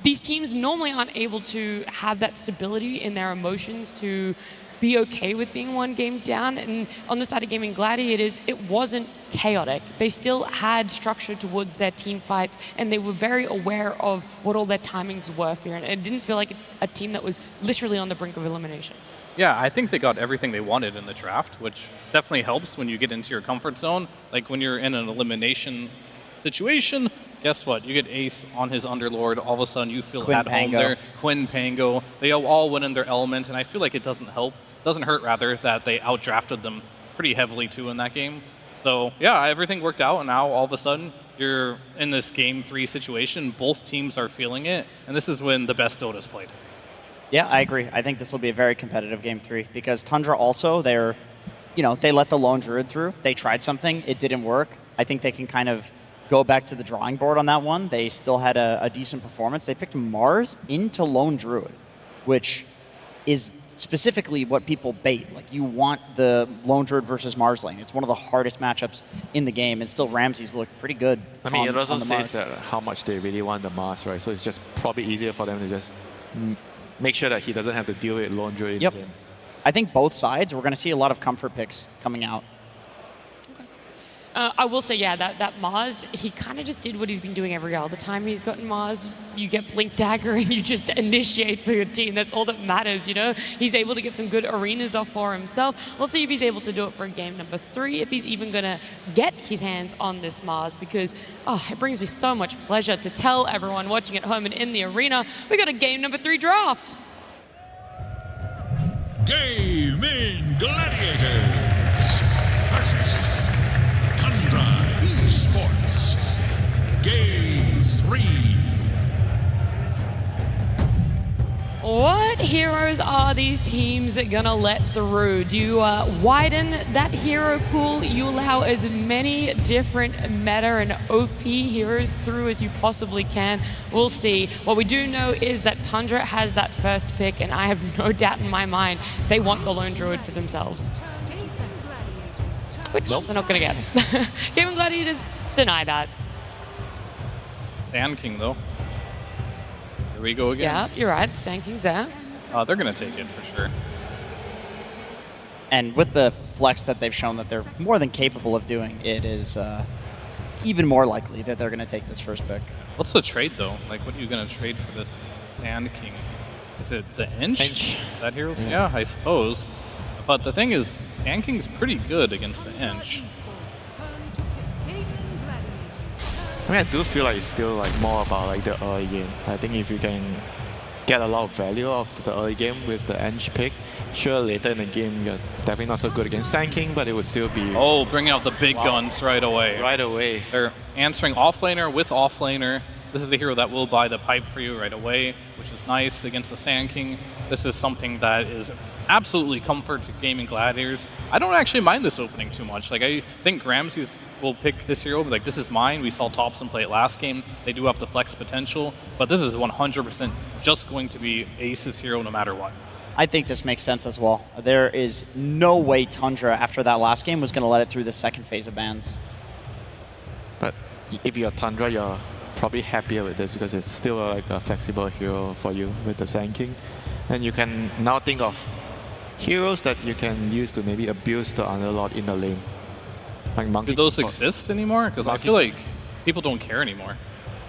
these teams normally aren't able to have that stability in their emotions to be okay with being one game down. And on the side of Gaimin Gladiators, it wasn't chaotic. They still had structure towards their team fights, and they were very aware of what all their timings were for it. And it didn't feel like a team that was literally on the brink of elimination. Yeah, I think they got everything they wanted in the draft, which definitely helps when you get into your comfort zone. Like when you're in an elimination situation, guess what? You get Ace on his Underlord. All of a sudden, you feel at home there. Quinn, Pango, they all went in their element, and I feel like it doesn't hurt rather, that they outdrafted them pretty heavily too in that game. So yeah, everything worked out, and now all of a sudden you're in this game 3 situation. Both teams are feeling it, and this is when the best Dota's played. Yeah, I agree. I think this will be a very competitive game 3 because Tundra also, they let the lone druid through. They tried something, it didn't work. I think they can kind of go back to the drawing board on that one. They still had a decent performance. They picked Mars into lone druid, which is specifically what people bait. Like, you want the lone druid versus Mars lane. It's one of the hardest matchups in the game, and still Ramses look pretty good. I mean, it also says Mars. That how much they really want the Mars, right? So it's just probably easier for them to just make sure that he doesn't have to deal with lone druid. Yep. I think both sides, we're going to see a lot of comfort picks coming out. I will say, yeah, that Mars, he kind of just did what he's been doing every other time he's gotten Mars. You get Blink Dagger and you just initiate for your team. That's all that matters, you know? He's able to get some good arenas off for himself. We'll see if he's able to do it for game number 3, if he's even going to get his hands on this Mars, because it brings me so much pleasure to tell everyone watching at home and in the arena, we got a game number 3 draft. Gaimin Gladiators versus Tundra Esports. Game 3. What heroes are these teams gonna let through? Do you widen that hero pool? You allow as many different meta and OP heroes through as you possibly can. We'll see. What we do know is that Tundra has that first pick, and I have no doubt in my mind they want the lone druid for themselves. Which they're not going to get. Gaimin Gladiators deny that. Sand King, though. Here we go again. Yeah, you're right. Sand King's there. They're going to take it for sure. And with the flex that they've shown that they're more than capable of doing, it is even more likely that they're going to take this first pick. What's the trade, though? Like, what are you going to trade for this Sand King? Is it the Inch? That hero's? Yeah, I suppose. But the thing is, Sand King's pretty good against the Inch. I mean, I do feel like it's still like more about like the early game. I think if you can get a lot of value of the early game with the Inch pick, sure, later in the game you're definitely not so good against Sand King, but it would still be... Oh, bringing out the big guns right away. Right away. They're answering offlaner with offlaner. This is a hero that will buy the pipe for you right away, which is nice against the Sand King. This is something that is absolutely comfort to Gaimin Gladiators. I don't actually mind this opening too much. Like, I think Ramses will pick this hero, but like, this is mine. We saw Thompson play it last game. They do have the flex potential, but this is 100% just going to be Ace's hero no matter what. I think this makes sense as well. There is no way Tundra, after that last game, was going to let it through the second phase of bans. But if you're Tundra, you're probably happier with this because it's still like a flexible hero for you with the Sand King. And you can now think of heroes that you can use to maybe abuse the Underlord in the lane. Like Monkey Do those exist anymore? Because I feel like people don't care anymore.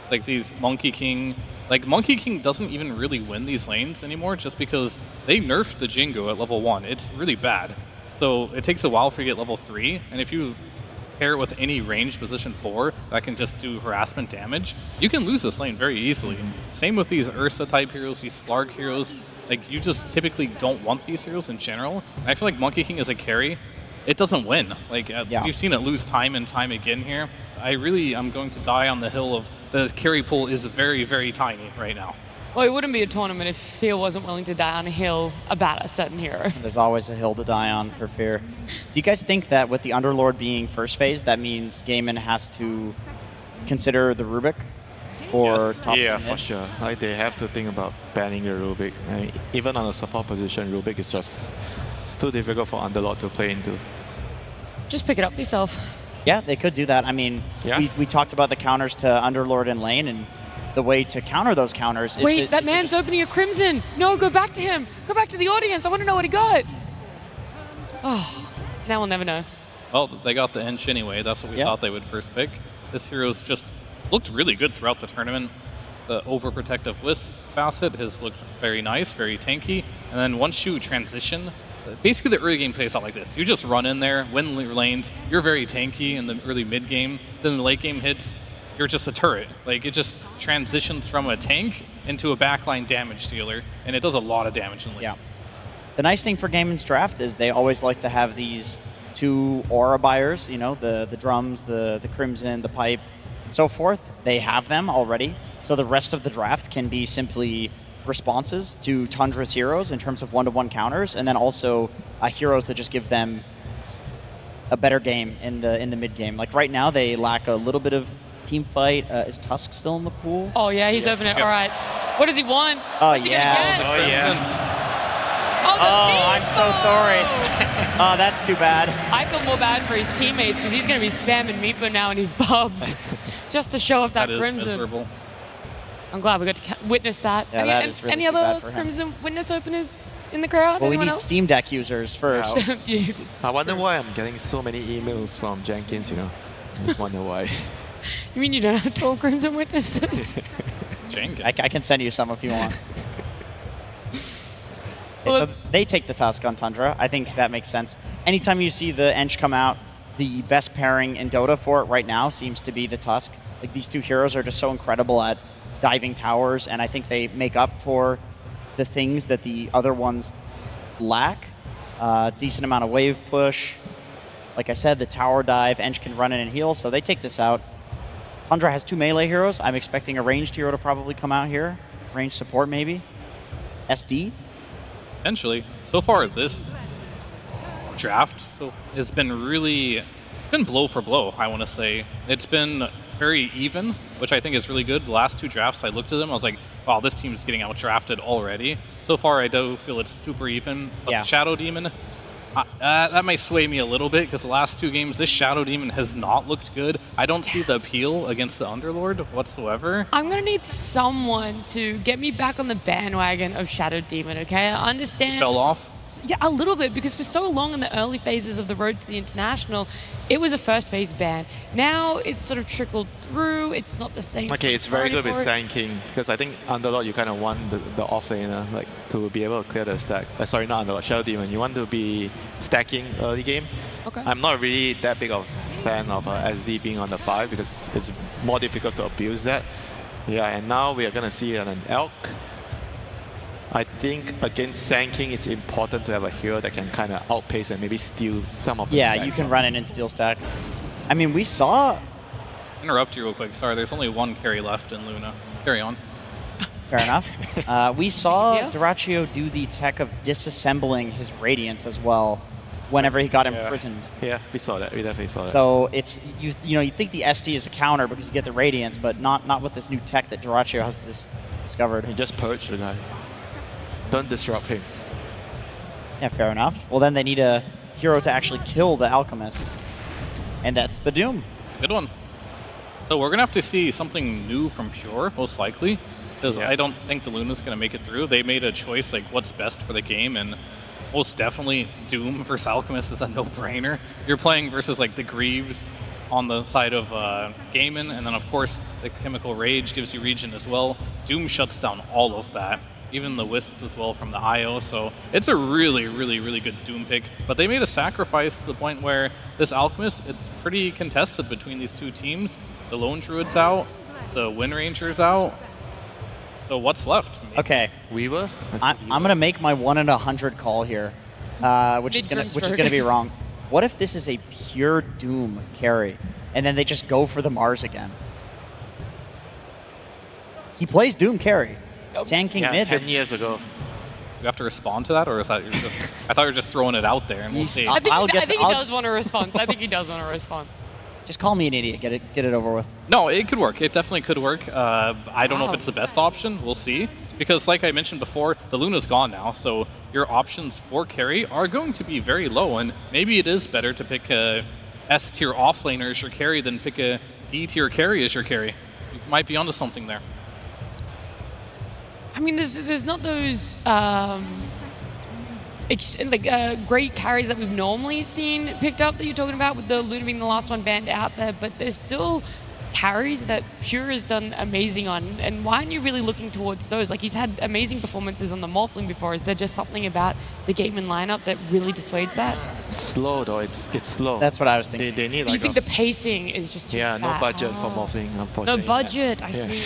Like these Monkey King, like Monkey King doesn't even really win these lanes anymore just because they nerfed the Jingo at level 1. It's really bad. So it takes a while for you to get level 3, and if you pair it with any range position 4 that can just do harassment damage, you can lose this lane very easily. Same with these Ursa type heroes, these Slark heroes. Like, you just typically don't want these heroes in general. And I feel like Monkey King as a carry, it doesn't win. Like, we've seen it lose time and time again here. I really am going to die on the hill of the carry pool is very, very tiny right now. Well, it wouldn't be a tournament if Fear wasn't willing to die on a hill about a certain hero. There's always a hill to die on for Fear. Do you guys think that with the Underlord being first phase, that means Gaimin has to consider the Rubik? Or top yeah, for sure. Like, they have to think about banning the Rubik. I mean, even on a support position, Rubik is just too difficult for Underlord to play into. Just pick it up yourself. Yeah, they could do that. I mean, we talked about the counters to Underlord and lane, and the way to counter those counters is Wait, to, that man's opening a Crimson. No, go back to him. Go back to the audience. I want to know what he got. Oh, now we'll never know. Well, they got the Ench anyway. That's what we thought they would first pick. This hero's just looked really good throughout the tournament. The overprotective Wisp facet has looked very nice, very tanky. And then once you transition, basically the early game plays out like this. You just run in there, win your lanes, you're very tanky in the early mid game. Then the late game hits, you're just a turret. Like, it just transitions from a tank into a backline damage dealer, and it does a lot of damage in late. Yeah. The nice thing for Gaiming's draft is they always like to have these 2 aura buyers, you know, the drums, the crimson, the pipe, and so forth. They have them already, so the rest of the draft can be simply responses to Tundra's heroes in terms of one-to-one counters, and then also heroes that just give them a better game in the mid game. Like right now, they lack a little bit of team fight. Is Tusk still in the pool? Oh yeah, he's opening it. All right. What does he want? Oh, What's he yeah. gonna get? Oh yeah. Oh, I'm so sorry. Oh, that's too bad. I feel more bad for his teammates because he's going to be spamming Meepo now in his pubs just to show up that is Crimson. miserable. I'm glad we got to witness that. Yeah, that is really any too other bad for him. Crimson Witness openers in the crowd? Well, we Anyone need else? Steam Deck users first. You- I wonder why I'm getting so many emails from Jenkins, you know. I just wonder why. you mean you don't have 12 Crimson Witnesses? Jenkins. I can send you some if you want. Well, So they take the Tusk on Tundra. I think that makes sense. Anytime you see the Ench come out, the best pairing in Dota for it right now seems to be the Tusk. Like, these 2 heroes are just so incredible at diving towers, and I think they make up for the things that the other ones lack. Decent amount of wave push. Like I said, the tower dive, Ench can run in and heal, so they take this out. Tundra has 2 melee heroes. I'm expecting a ranged hero to probably come out here. Ranged support, maybe. SD. Potentially. So far, this draft has been really, it's been blow for blow, I want to say. It's been very even, which I think is really good. The last 2 drafts, I looked at them, I was like, wow, this team is getting out-drafted already. So far, I do feel it's super even. But Yeah. the Shadow Demon, that might sway me a little bit, because the last 2 games, this Shadow Demon has not looked good. I don't see the appeal against the Underlord whatsoever. I'm going to need someone to get me back on the bandwagon of Shadow Demon, okay? I understand. Fell off. Yeah, a little bit, because for so long in the early phases of the road to the international, it was a first phase ban. Now it's sort of trickled through. It's not the same. Okay, it's very good with for it. Sand King because I think Underlord you kind of want the off laner like to be able to clear the stack. Sorry, not Underlord, Shadow Demon. You want to be stacking early game. Okay. I'm not really that big of a fan of SD being on the 5 because it's more difficult to abuse that. Yeah, and now we are gonna see an Elk. I think against Sand King, it's important to have a hero that can kind of outpace and maybe steal some of the Yeah, stacks you can from- run in and steal stacks. I mean, we saw... Interrupt you real quick. Sorry, there's only 1 carry left in Luna. Carry on. Fair enough. We saw Yeah. Duraccio do the tech of disassembling his Radiance as well whenever he got Yeah. imprisoned. Yeah, we saw that. We definitely saw that. So it's you know you think the SD is a counter because you get the Radiance, but not with this new tech that Duraccio has discovered. He just purged the guy. Don't disrupt him. Yeah, fair enough. Well, then they need a hero to actually kill the Alchemist, and that's the Doom. Good one. So we're going to have to see something new from Pure, most likely, because Yeah. I don't think the Luna's going to make it through. They made a choice, like, what's best for the game, and most definitely Doom versus Alchemist is a no-brainer. You're playing versus, like, the Greaves on the side of Gaimin, and then, of course, the Chemical Rage gives you regen as well. Doom shuts down all of that. Even the Wisp as well from the IO, so it's a really, really, really good Doom pick. But they made a sacrifice to the point where this Alchemist, it's pretty contested between these 2 teams. The Lone Druid's out, the Wind Ranger's out. So what's left? Okay, Weaver? I'm gonna make my 1 in 100 call here, which is gonna Mid-Grimsburg. be wrong. What if this is a pure Doom carry, and then they just go for the Mars again? He plays Doom carry. Sand King Yeah, mid. 10 years ago. Do you have to respond to that, or is that you're just? I thought you were just throwing it out there, and we'll He's- see. I think, I'll he, get I think the- he I'll- does want a response. I think he does want a response. Just call me an idiot. Get it over with. No, it could work. It definitely could work. I don't know if Wow. it's the best option. We'll see. Because like I mentioned before, the Luna's gone now, so your options for carry are going to be very low, and maybe it is better to pick a S-tier offlaner as your carry than pick a D-tier carry as your carry. You might be onto something there. I mean, there's not those great carries that we've normally seen picked up that you're talking about, with the Luna being the last one banned out there, but there's still carries that Pure has done amazing on, and why aren't you really looking towards those? Like, he's had amazing performances on the Morphling before. Is there just something about the Gaimin lineup that really dissuades that? Slow though, it's slow. That's what I was thinking. They need You like think the pacing is just too no fat? budget for Morphling, No unfortunately. budget, I see.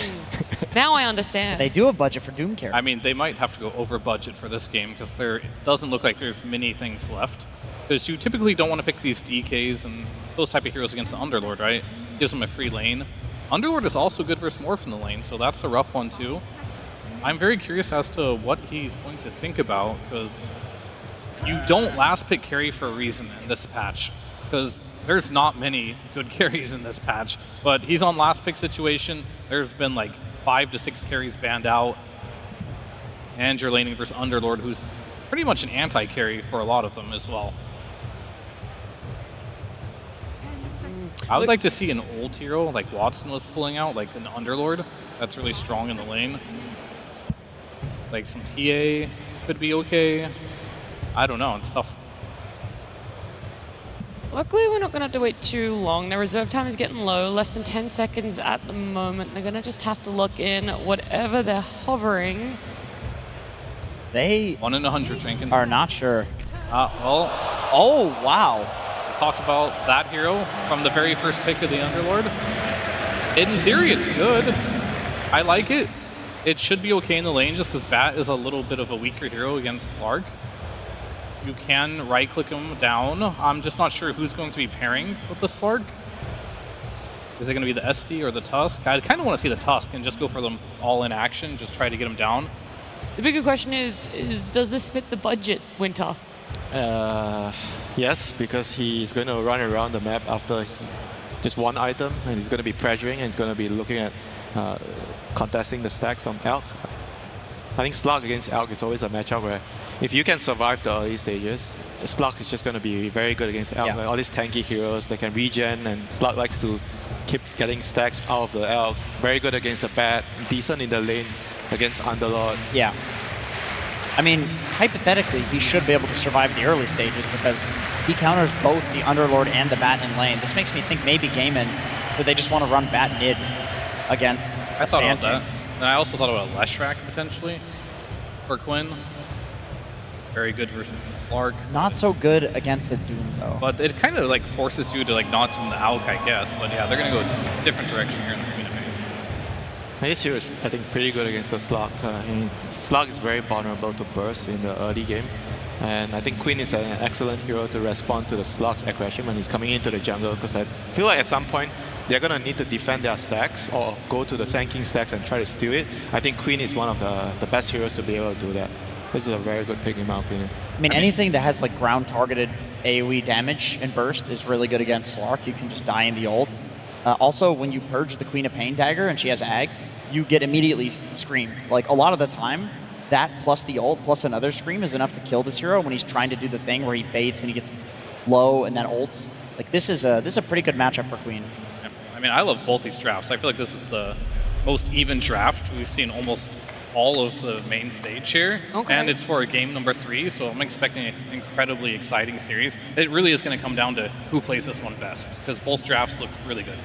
Now I understand. They do have budget for Doom carry. I mean, they might have to go over budget for this game because it doesn't look like there's many things left. Because you typically don't want to pick these DKs and those type of heroes against the Underlord, right? Gives them a free lane. Underlord is also good versus Morph in the lane, so that's a rough one too. I'm very curious as to what he's going to think about, because you don't last pick carry for a reason in this patch, because there's not many good carries in this patch, but he's on last pick situation. There's been like 5 to 6 carries banned out, and you're laning versus Underlord, who's pretty much an anti-carry for a lot of them as well. I would like to see an old hero like Watson was pulling out, like an Underlord that's really strong in the lane. Like some TA could be okay. I don't know, it's tough. Luckily, we're not going to have to wait too long. The reserve time is getting low, less than 10 seconds at the moment. They're going to just have to lock in whatever they're hovering. They 1 in 100, Jenkins. are not sure. Well, Oh, wow. we talked about that hero from the very first pick of the Underlord. In theory, it's good. I like it. It should be okay in the lane just because Bat is a little bit of a weaker hero against Slark. You can right-click him down. I'm just not sure who's going to be pairing with the Slark. Is it going to be the ST or the Tusk? I kind of want to see the Tusk and just go for them all in action, just try to get him down. The bigger question is does this fit the budget, Winter? Yes, because he's going to run around the map after just one item, and he's going to be pressuring, and he's going to be looking at contesting the stacks from Elk. I think Slug against Elk is always a matchup where if you can survive the early stages, Slug is just going to be very good against Elk. Yeah. Like all these tanky heroes, they can regen, and Slug likes to keep getting stacks out of the Elk. Very good against the Bat, decent in the lane against Underlord. Yeah. I mean, hypothetically, he should be able to survive the early stages because he counters both the Underlord and the Bat in lane. This makes me think maybe Gaimin, but they just want to run Bat mid against I a thought Sand about that. King. And I also thought about Leshrac potentially for Quinn. Very good versus Slark. Not so good against a Doom, though. But it kind of like forces you to like not do the Alk, I guess. But yeah, they're going to go a different direction here in the Queen of Pain. This hero is, I think, pretty good against the Slug. Slug is very vulnerable to burst in the early game. And I think Queen is an excellent hero to respond to the Slug's aggression when he's coming into the jungle, because I feel like at some point they're going to need to defend their stacks or go to the Sand King stacks and try to steal it. I think Queen is one of the best heroes to be able to do that. This is a very good pick in my opinion. I mean, anything that has like ground targeted AoE damage and burst is really good against Slark. You can just die in the ult. Also, when you purge the Queen of Pain dagger and she has Ags, you get immediately screamed. Like, a lot of the time, that plus the ult plus another scream is enough to kill this hero when he's trying to do the thing where he baits and he gets low and then ults. Like, this is a pretty good matchup for Queen. Yeah. I mean, I love both these drafts. I feel like this is the most even draft we've seen almost all of the main stage here. Okay. And it's for game number 3, so I'm expecting an incredibly exciting series. It really is going to come down to who plays this one best, because both drafts look really good.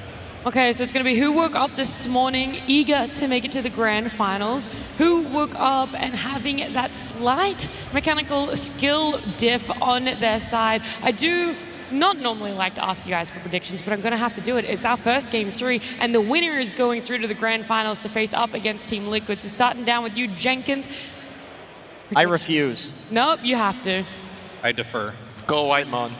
Okay, so it's going to be who woke up this morning eager to make it to the grand finals, who woke up and having that slight mechanical skill diff on their side. I do not normally like to ask you guys for predictions, but I'm going to have to do it. It's our first game 3, and the winner is going through to the grand finals to face up against Team Liquid. So starting down with you, Jenkins. I refuse. Nope, you have to. I defer. Go White Mon.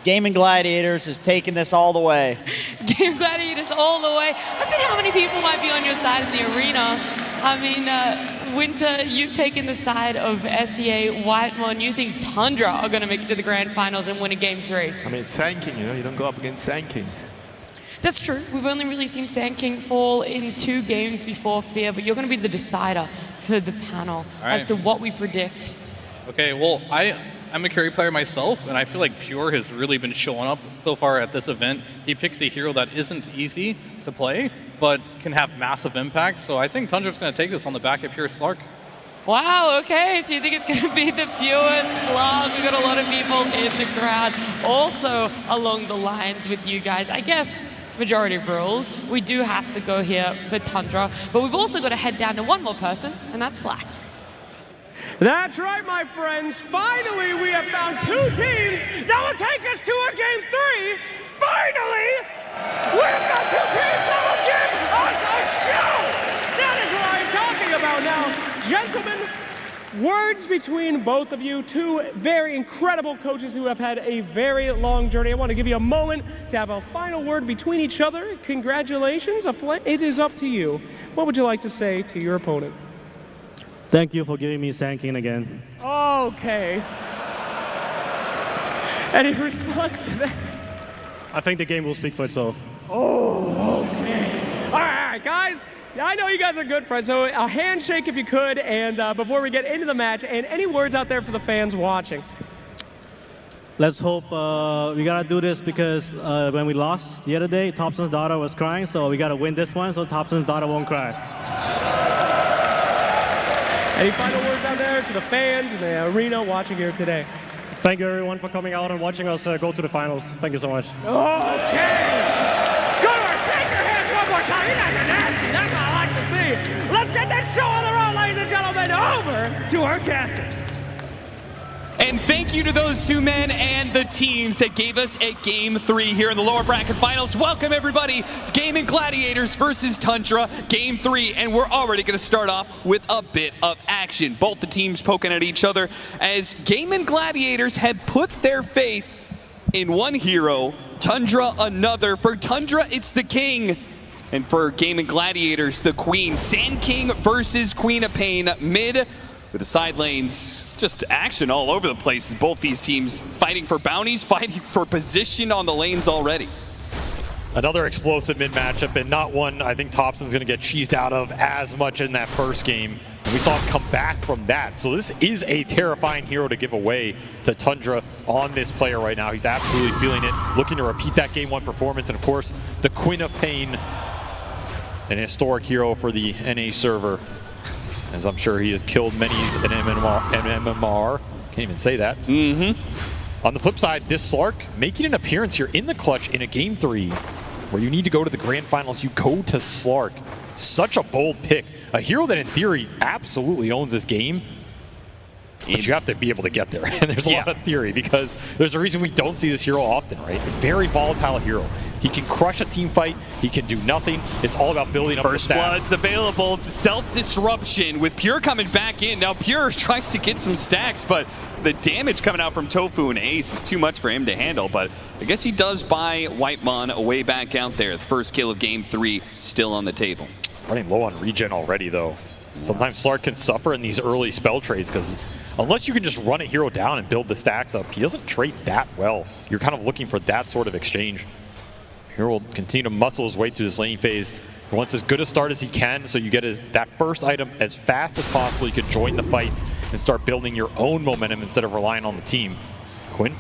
Gaimin Gladiators is taking this all the way. Gaimin Gladiators all the way. Let's see how many people might be on your side in the arena. I mean, Winter, you've taken the side of SEA, Whitemon. You think Tundra are going to make it to the grand finals and win a game 3? I mean, it's Sand King, you don't go up against Sand King. That's true. We've only really seen Sand King fall in 2 games before Fear, but you're going to be the decider for the panel as to what we predict. Okay, well, I'm a carry player myself, and I feel like Pure has really been showing up so far at this event. He picked a hero that isn't easy to play, but can have massive impact. So I think Tundra's going to take this on the back of Pure Slark. Wow, okay, so you think it's going to be the pure slug. We've got a lot of people in the crowd also along the lines with you guys. I guess majority of rules, we do have to go here for Tundra, but we've also got to head down to one more person, and that's Slacks. That's right, my friends. Finally, we have found 2 teams that will take us to a game 3. Finally, we've got 2 teams that will give us a show. That is what I'm talking about now. Gentlemen, words between both of you, 2 very incredible coaches who have had a very long journey. I want to give you a moment to have a final word between each other. Congratulations. It is up to you. What would you like to say to your opponent? Thank you for giving me Sand King again. Okay. Any response to that? I think the game will speak for itself. Oh, okay. All right, guys. I know you guys are good friends, so a handshake if you could, and before we get into the match, and any words out there for the fans watching. Let's hope we gotta do this because when we lost the other day, Thompson's daughter was crying, so we gotta win this one so Thompson's daughter won't cry. Any final words out there to the fans in the arena watching here today? Thank you everyone for coming out and watching us go to the finals. Thank you so much. Okay! Go to our shake your hands one more time. You guys are nasty. That's what I like to see. Let's get that show on the road, ladies and gentlemen, over to our casters. And thank you to those 2 men and the teams that gave us a Game 3 here in the lower bracket finals. Welcome everybody to Gaimin Gladiators versus Tundra, Game 3. And we're already going to start off with a bit of action. Both the teams poking at each other as Gaimin Gladiators had put their faith in one hero, Tundra another. For Tundra, it's the king. And for Gaimin Gladiators, the queen. Sand King versus Queen of Pain mid. With the side lanes, just action all over the place. Both these teams fighting for bounties, fighting for position on the lanes already. Another explosive mid matchup, and not one I think Thompson's going to get cheesed out of as much in that first game. And we saw him come back from that. So this is a terrifying hero to give away to Tundra on this player right now. He's absolutely feeling it, looking to repeat that Game 1 performance. And of course, the Queen of Pain, an historic hero for the NA server, as I'm sure he has killed many in MMR. Can't even say that. On the flip side, this Slark making an appearance here in the clutch in a Game 3 where you need to go to the grand finals. You go to Slark. Such a bold pick. A hero that in theory absolutely owns this game. But you have to be able to get there. And there's a lot of theory because there's a reason we don't see this hero often, right? Very volatile hero. He can crush a team fight. He can do nothing. It's all about building up the stats. First Blood's available. Self-disruption with Pure coming back in. Now Pure tries to get some stacks, but the damage coming out from Tofu and Ace is too much for him to handle. But I guess he does buy Whitemon way back out there. The first kill of Game 3 still on the table. Running low on regen already, though. Sometimes Slark can suffer in these early spell trades because unless you can just run a hero down and build the stacks up, he doesn't trade that well. You're kind of looking for that sort of exchange. Hero will continue to muscle his way through this laning phase. He wants as good a start as he can, so you get that first item as fast as possible. You can join the fights and start building your own momentum instead of relying on the team. Quinn,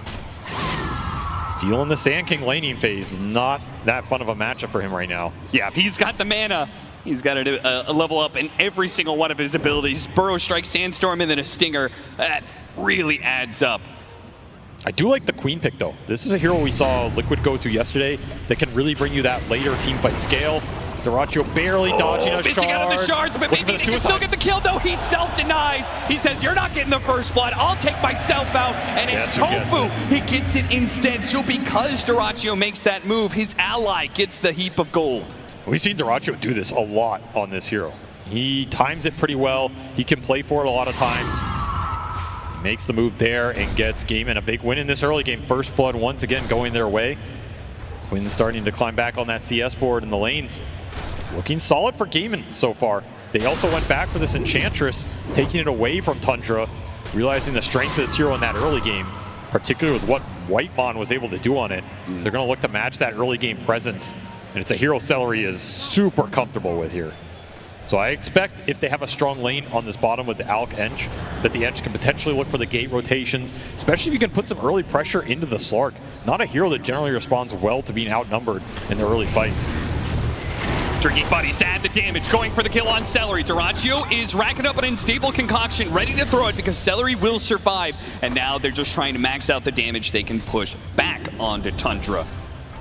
feeling the Sand King laning phase is not that fun of a matchup for him right now. Yeah, if he's got the mana, he's got to do a level up in every single one of his abilities. Burrow Strike, Sandstorm, and then a Stinger. That really adds up. I do like the Queen pick, though. This is a hero we saw Liquid go to yesterday that can really bring you that later team fight scale. Dyrachyo barely dodging a shard. Missing out of the shards, but maybe he can still get the kill. No, he self-denies. He says, you're not getting the first blood. I'll take myself out. And it's Tofu. He gets it instead. So because Dyrachyo makes that move, his ally gets the heap of gold. We've seen Dyrachyo do this a lot on this hero. He times it pretty well. He can play for it a lot of times. Makes the move there and gets Gaimin a big win in this early game. First blood once again going their way. Quinn starting to climb back on that CS board in the lanes. Looking solid for Gaimin so far. They also went back for this Enchantress, taking it away from Tundra, realizing the strength of this hero in that early game, particularly with what Whitemon was able to do on it. They're going to look to match that early game presence, and it's a hero Celery is super comfortable with here. So I expect if they have a strong lane on this bottom with the Alk Ench, that the Ench can potentially look for the gate rotations, especially if you can put some early pressure into the Slark. Not a hero that generally responds well to being outnumbered in the early fights. Drinking buddies to add the damage, going for the kill on Celery. Dyrachyo is racking up an unstable concoction, ready to throw it because Celery will survive. And now they're just trying to max out the damage they can push back onto Tundra.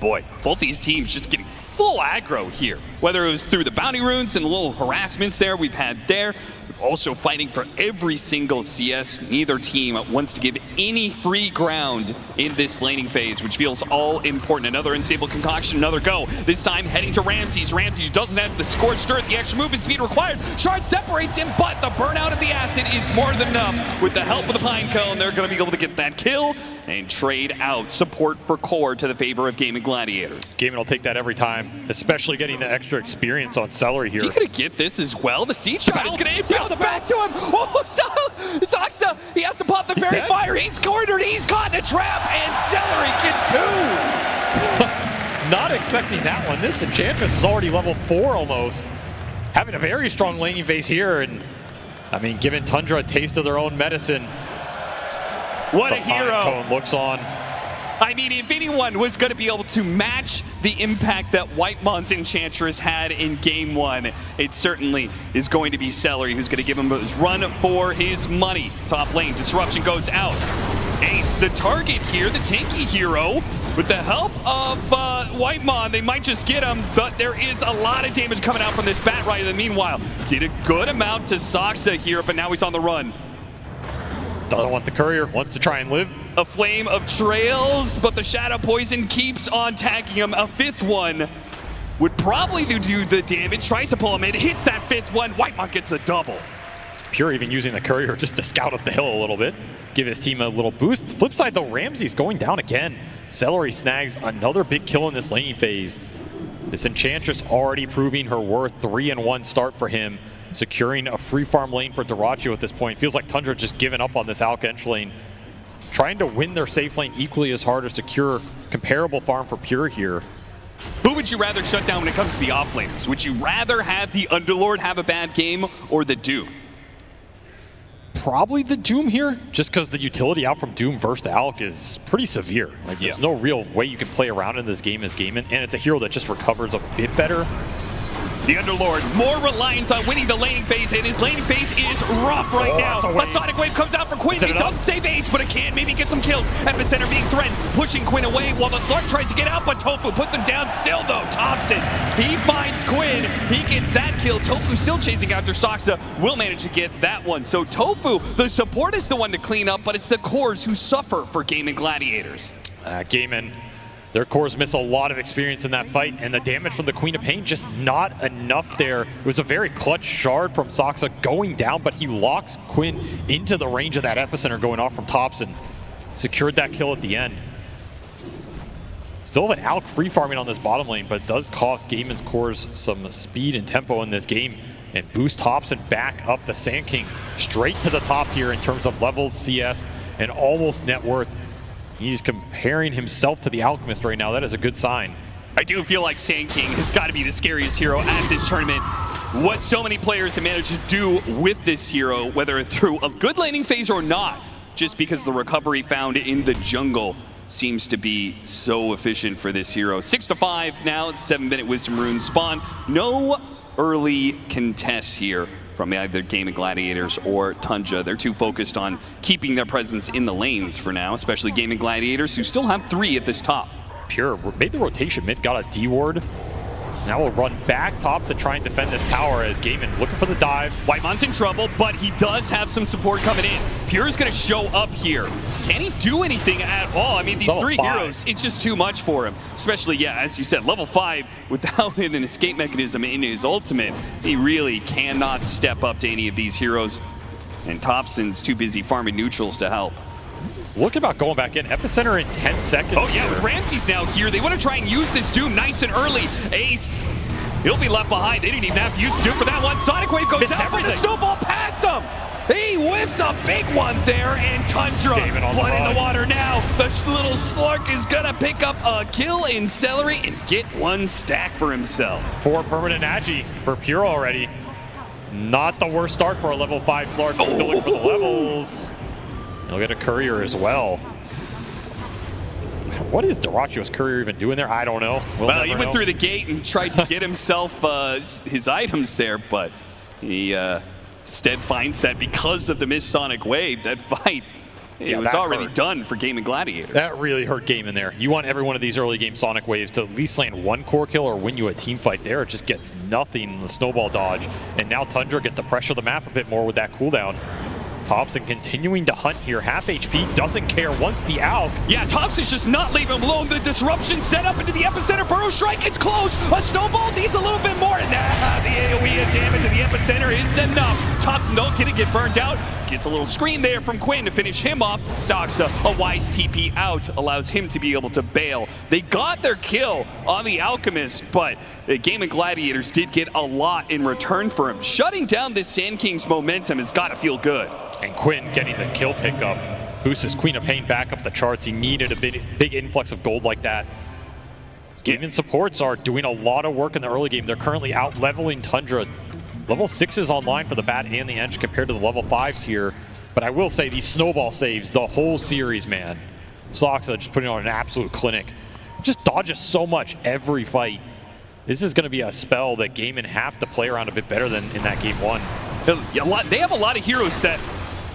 Boy, both these teams just getting full aggro here. Whether it was through the bounty runes and the little harassments there we've had there, also fighting for every single CS. Neither team wants to give any free ground in this laning phase, which feels all important. Another unstable concoction, another go. This time heading to Ramses. Ramses doesn't have the scorched earth, the extra movement speed required. Shard separates him, but the burnout of the acid is more than enough. With the help of the Pine Cone, they're going to be able to get that kill and trade out support for core to the favor of Gaimin Gladiators. Gaimin will take that every time, especially getting the extra experience on Celery here. Is he going to get this as well? The siege shot is going to bounce back to him. Oh, Zoxa, he has to pop the fairy fire. He's cornered, he's caught in a trap, and Celery gets two. Not expecting that one. This Enchantress is already level 4 almost. Having a very strong laning phase here, and I mean, giving Tundra a taste of their own medicine. What a hero. Cone looks on. I mean, if anyone was going to be able to match the impact that Whitemon's Enchantress had in Game 1, it certainly is going to be Celery, who's going to give him his run for his money. Top lane, Disruption goes out. Ace, the target here, the tanky hero. With the help of Whitemon, they might just get him, but there is a lot of damage coming out from this Bat Rider. Meanwhile, did a good amount to Zoxa here, but now he's on the run. Doesn't want the courier, wants to try and live. A flame of trails, but the Shadow Poison keeps on tagging him. A fifth one would probably do the damage. Tries to pull him in, hits that fifth one. Whitemon gets a double. Pure even using the courier just to scout up the hill a little bit. Give his team a little boost. Flip side though, Ramsey's going down again. Celery snags another big kill in this laning phase. This Enchantress already proving her worth. 3-1 start for him. Securing a free farm lane for Dyrachyo at this point. Feels like Tundra just given up on this Alkench lane. Trying to win their safe lane equally as hard as secure comparable farm for Pure here. Who would you rather shut down when it comes to the offlaners? Would you rather have the Underlord have a bad game or the Doom? Probably the Doom here, just because the utility out from Doom versus the Alk is pretty severe. Like, there's no real way you can play around in this game as Gaimin, and it's a hero that just recovers a bit better. The Underlord, more reliance on winning the laning phase, and his laning phase is rough right now. A Sonic Wave comes out for Quinn. He doesn't save Ace, but it can maybe get some kills. Epicenter being threatened, pushing Quinn away while the Slark tries to get out, but Tofu puts him down still though. Thompson, he finds Quinn. He gets that kill. Tofu still chasing after Zoxa, will manage to get that one. So Tofu, the support is the one to clean up, but it's the cores who suffer for Gaimin Gladiators. Gaimin, their cores miss a lot of experience in that fight, and the damage from the Queen of Pain just not enough there. It was a very clutch shard from Zoxa going down, but he locks Quinn into the range of that Epicenter going off from Thompson. Secured that kill at the end. Still have an Alk free farming on this bottom lane, but it does cost Gaimin's cores some speed and tempo in this game, and boost Thompson back up the Sand King straight to the top here in terms of levels, CS, and almost net worth. He's comparing himself to the Alchemist right now. That is a good sign. I do feel like Sand King has got to be the scariest hero at this tournament. What so many players have managed to do with this hero, whether through a good laning phase or not, just because the recovery found in the jungle seems to be so efficient for this hero. 6-5 now, 7-minute Wisdom Rune spawn. No early contests here from either Gaimin Gladiators or Tundra. They're too focused on keeping their presence in the lanes for now, especially Gaimin Gladiators, who still have 3 at this top. Pure made the rotation mid, got a D-ward. Now we'll run back top to try and defend this tower as Gaimin looking for the dive. Whitemon's in trouble, but he does have some support coming in. Pure's gonna show up here. Can he do anything at all? I mean, these level 3 heroes, it's just too much for him. Especially, yeah, as you said, level 5, without an escape mechanism in his ultimate, he really cannot step up to any of these heroes. And Thompson's too busy farming neutrals to help. Look about going back in. Epicenter in 10 seconds. Oh yeah, with Ramses now here, they want to try and use this Doom nice and early. Ace, he'll be left behind. They didn't even have to use Doom for that one. Sonic Wave goes out, but the snowball past him. He whiffs a big one there, and Tundra, blood in the water now. The little Slark is gonna pick up a kill in Celery and get 1 stack for himself. 4 permanent Agi for Pure already. Not the worst start for a level 5 Slark, but still looking for the levels. He'll get a courier as well. I what is Doracio's courier even doing there? I don't know. Well, he went through the gate and tried to get himself his items there, but he instead finds that because of the missed Sonic Wave, that fight, it was already done for Gaimin Gladiators. That really hurt Gaimin there. You want every one of these early game Sonic Waves to at least land one core kill or win you a team fight there. It just gets nothing in the snowball dodge. And now Tundra get to pressure the map a bit more with that cooldown. Thompson continuing to hunt here. Half HP, doesn't care, wants the Alk. Yeah, Thompson's just not leaving him alone. The disruption set up into the epicenter. Burrow Strike, it's close. A snowball needs a little bit more. Nah, the AoE damage to the epicenter is enough. Thompson don't get burned out. Gets a little screen there from Quinn to finish him off. Soxa, a wise TP out, allows him to be able to bail. They got their kill on the Alchemist, but the Gaimin Gladiators did get a lot in return for him. Shutting down this Sand King's momentum has got to feel good. And Quinn getting the kill pickup. Boosts his Queen of Pain back up the charts. He needed a big influx of gold like that. Gaimin supports are doing a lot of work in the early game. They're currently out leveling Tundra. Level 6 is online for the Bat and the Edge compared to the level 5s here. But I will say these snowball saves, the whole series, man. Soxa just putting on an absolute clinic. Just dodges so much every fight. This is going to be a spell that Gaimin have to play around a bit better than in that game 1. They have a lot of heroes that,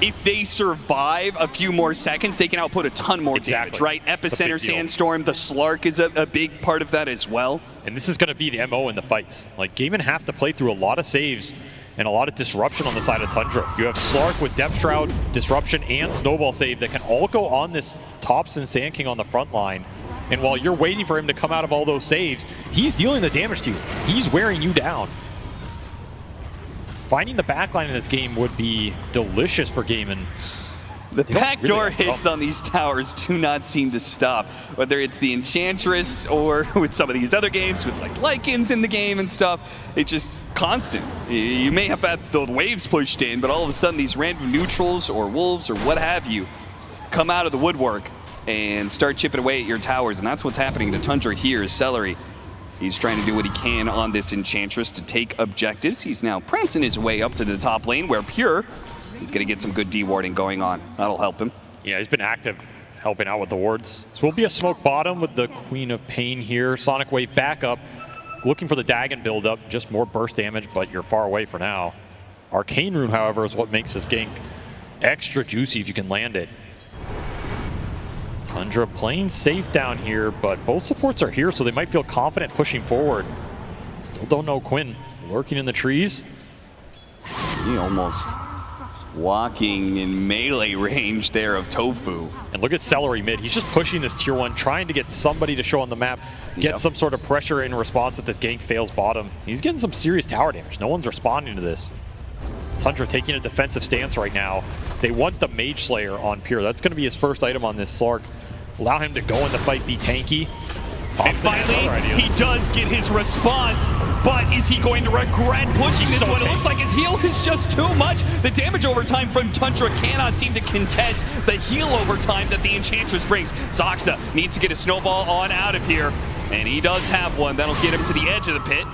if they survive a few more seconds, they can output a ton more damage, right? Epicenter, Sandstorm, the Slark is a big part of that as well. And this is going to be the MO in the fights. Like, Gaimin have to play through a lot of saves and a lot of disruption on the side of Tundra. You have Slark with Depth Shroud, Disruption, and Snowball save that can all go on this Thompson Sand King on the front line. And while you're waiting for him to come out of all those saves, he's dealing the damage to you. He's wearing you down. Finding the backline in this game would be delicious for Gaimin. The backdoor hits on these towers do not seem to stop, whether it's the Enchantress or with some of these other games with like Lycans in the game and stuff. It's just constant. You may have had the waves pushed in, but all of a sudden these random neutrals or wolves or what have you come out of the woodwork and start chipping away at your towers, and that's what's happening to Tundra here. Celery, he's trying to do what he can on this Enchantress to take objectives. He's now prancing his way up to the top lane where Pure is going to get some good D-warding going on. That'll help him. Yeah, he's been active, helping out with the wards. So we'll be a smoke bottom with the Queen of Pain here. Sonic Wave back up, looking for the Dagon build up, just more burst damage, but you're far away for now. Arcane Rune, however, is what makes this gank extra juicy if you can land it. Tundra playing safe down here, but both supports are here, so they might feel confident pushing forward. Still don't know Quinn lurking in the trees. He almost walking in melee range there of Tofu. And look at Celery mid. He's just pushing this tier 1, trying to get somebody to show on the map, get some sort of pressure in response if this gank fails bottom. He's getting some serious tower damage. No one's responding to this. Tundra taking a defensive stance right now. They want the Mage Slayer on Pure. That's going to be his first item on this Slark. Allow him to go in the fight, be tanky. And finally, he does get his response, but is he going to regret pushing this one? It looks like his heal is just too much. The damage over time from Tundra cannot seem to contest the heal over time that the Enchantress brings. Soxa needs to get a snowball on out of here, and he does have one. That'll get him to the edge of the pit,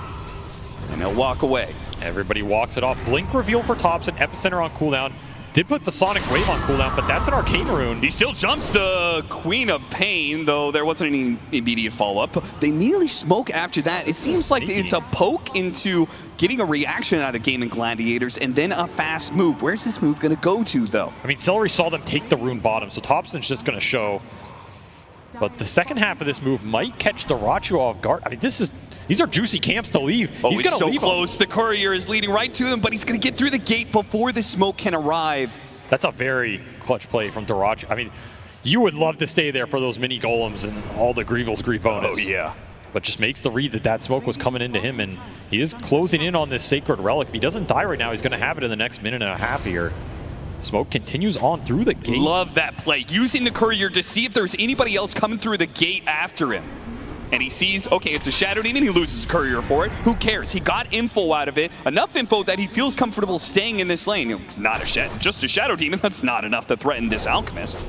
and he'll walk away. Everybody walks it off. Blink reveal for Thompson, Epicenter on cooldown. Did put the Sonic Wave on cooldown, but that's an Arcane Rune. He still jumps the Queen of Pain, though there wasn't any immediate follow-up. They immediately smoke after that. It seems like it's a poke into getting a reaction out of Gaimin Gladiators and then a fast move. Where's this move going to go to, though? I mean, Celery saw them take the rune bottom, so Thompson's just going to show. But the second half of this move might catch Doraccio off guard. I mean, these are juicy camps to leave. Oh, he's going to leave close. The courier is leading right to them, but he's going to get through the gate before the smoke can arrive. That's a very clutch play from Doraccio. I mean, you would love to stay there for those mini golems and all the Grievel's Grief bonus. Oh, yeah. But just makes the read that that smoke was coming into him, and he is closing in on this Sacred Relic. If he doesn't die right now, he's going to have it in the next minute and a half here. Smoke continues on through the gate. Love that play. Using the courier to see if there's anybody else coming through the gate after him. And he sees, okay, it's a Shadow Demon, he loses Courier for it. Who cares? He got info out of it, enough info that he feels comfortable staying in this lane. It's not just a Shadow Demon, that's not enough to threaten this Alchemist.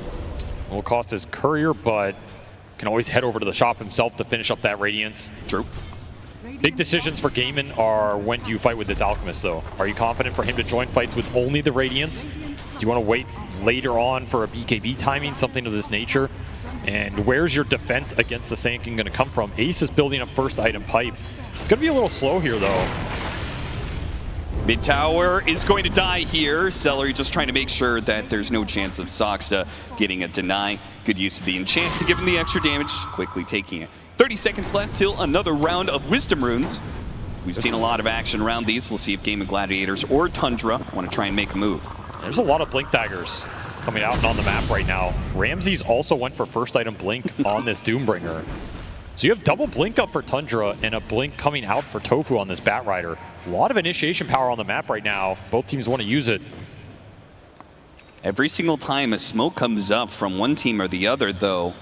Will cost his Courier, but can always head over to the shop himself to finish up that Radiance. True. Big decisions for Gaimin are when do you fight with this Alchemist, though? Are you confident for him to join fights with only the Radiance? Do you want to wait later on for a BKB timing, something of this nature? And where's your defense against the Sand King going to come from? Ace is building a first item pipe. It's going to be a little slow here, though. Mid tower is going to die here. Celery just trying to make sure that there's no chance of Soxa getting a deny. Good use of the enchant to give him the extra damage, quickly taking it. 30 seconds left till another round of Wisdom Runes. We've seen a lot of action around these. We'll see if Gaimin Gladiators or Tundra want to try and make a move. There's a lot of Blink Daggers coming out and on the map right now. Ramses also went for first item Blink on this Doombringer. So you have double Blink up for Tundra and a Blink coming out for Tofu on this Bat Rider. A lot of initiation power on the map right now. Both teams want to use it. Every single time a smoke comes up from one team or the other, though,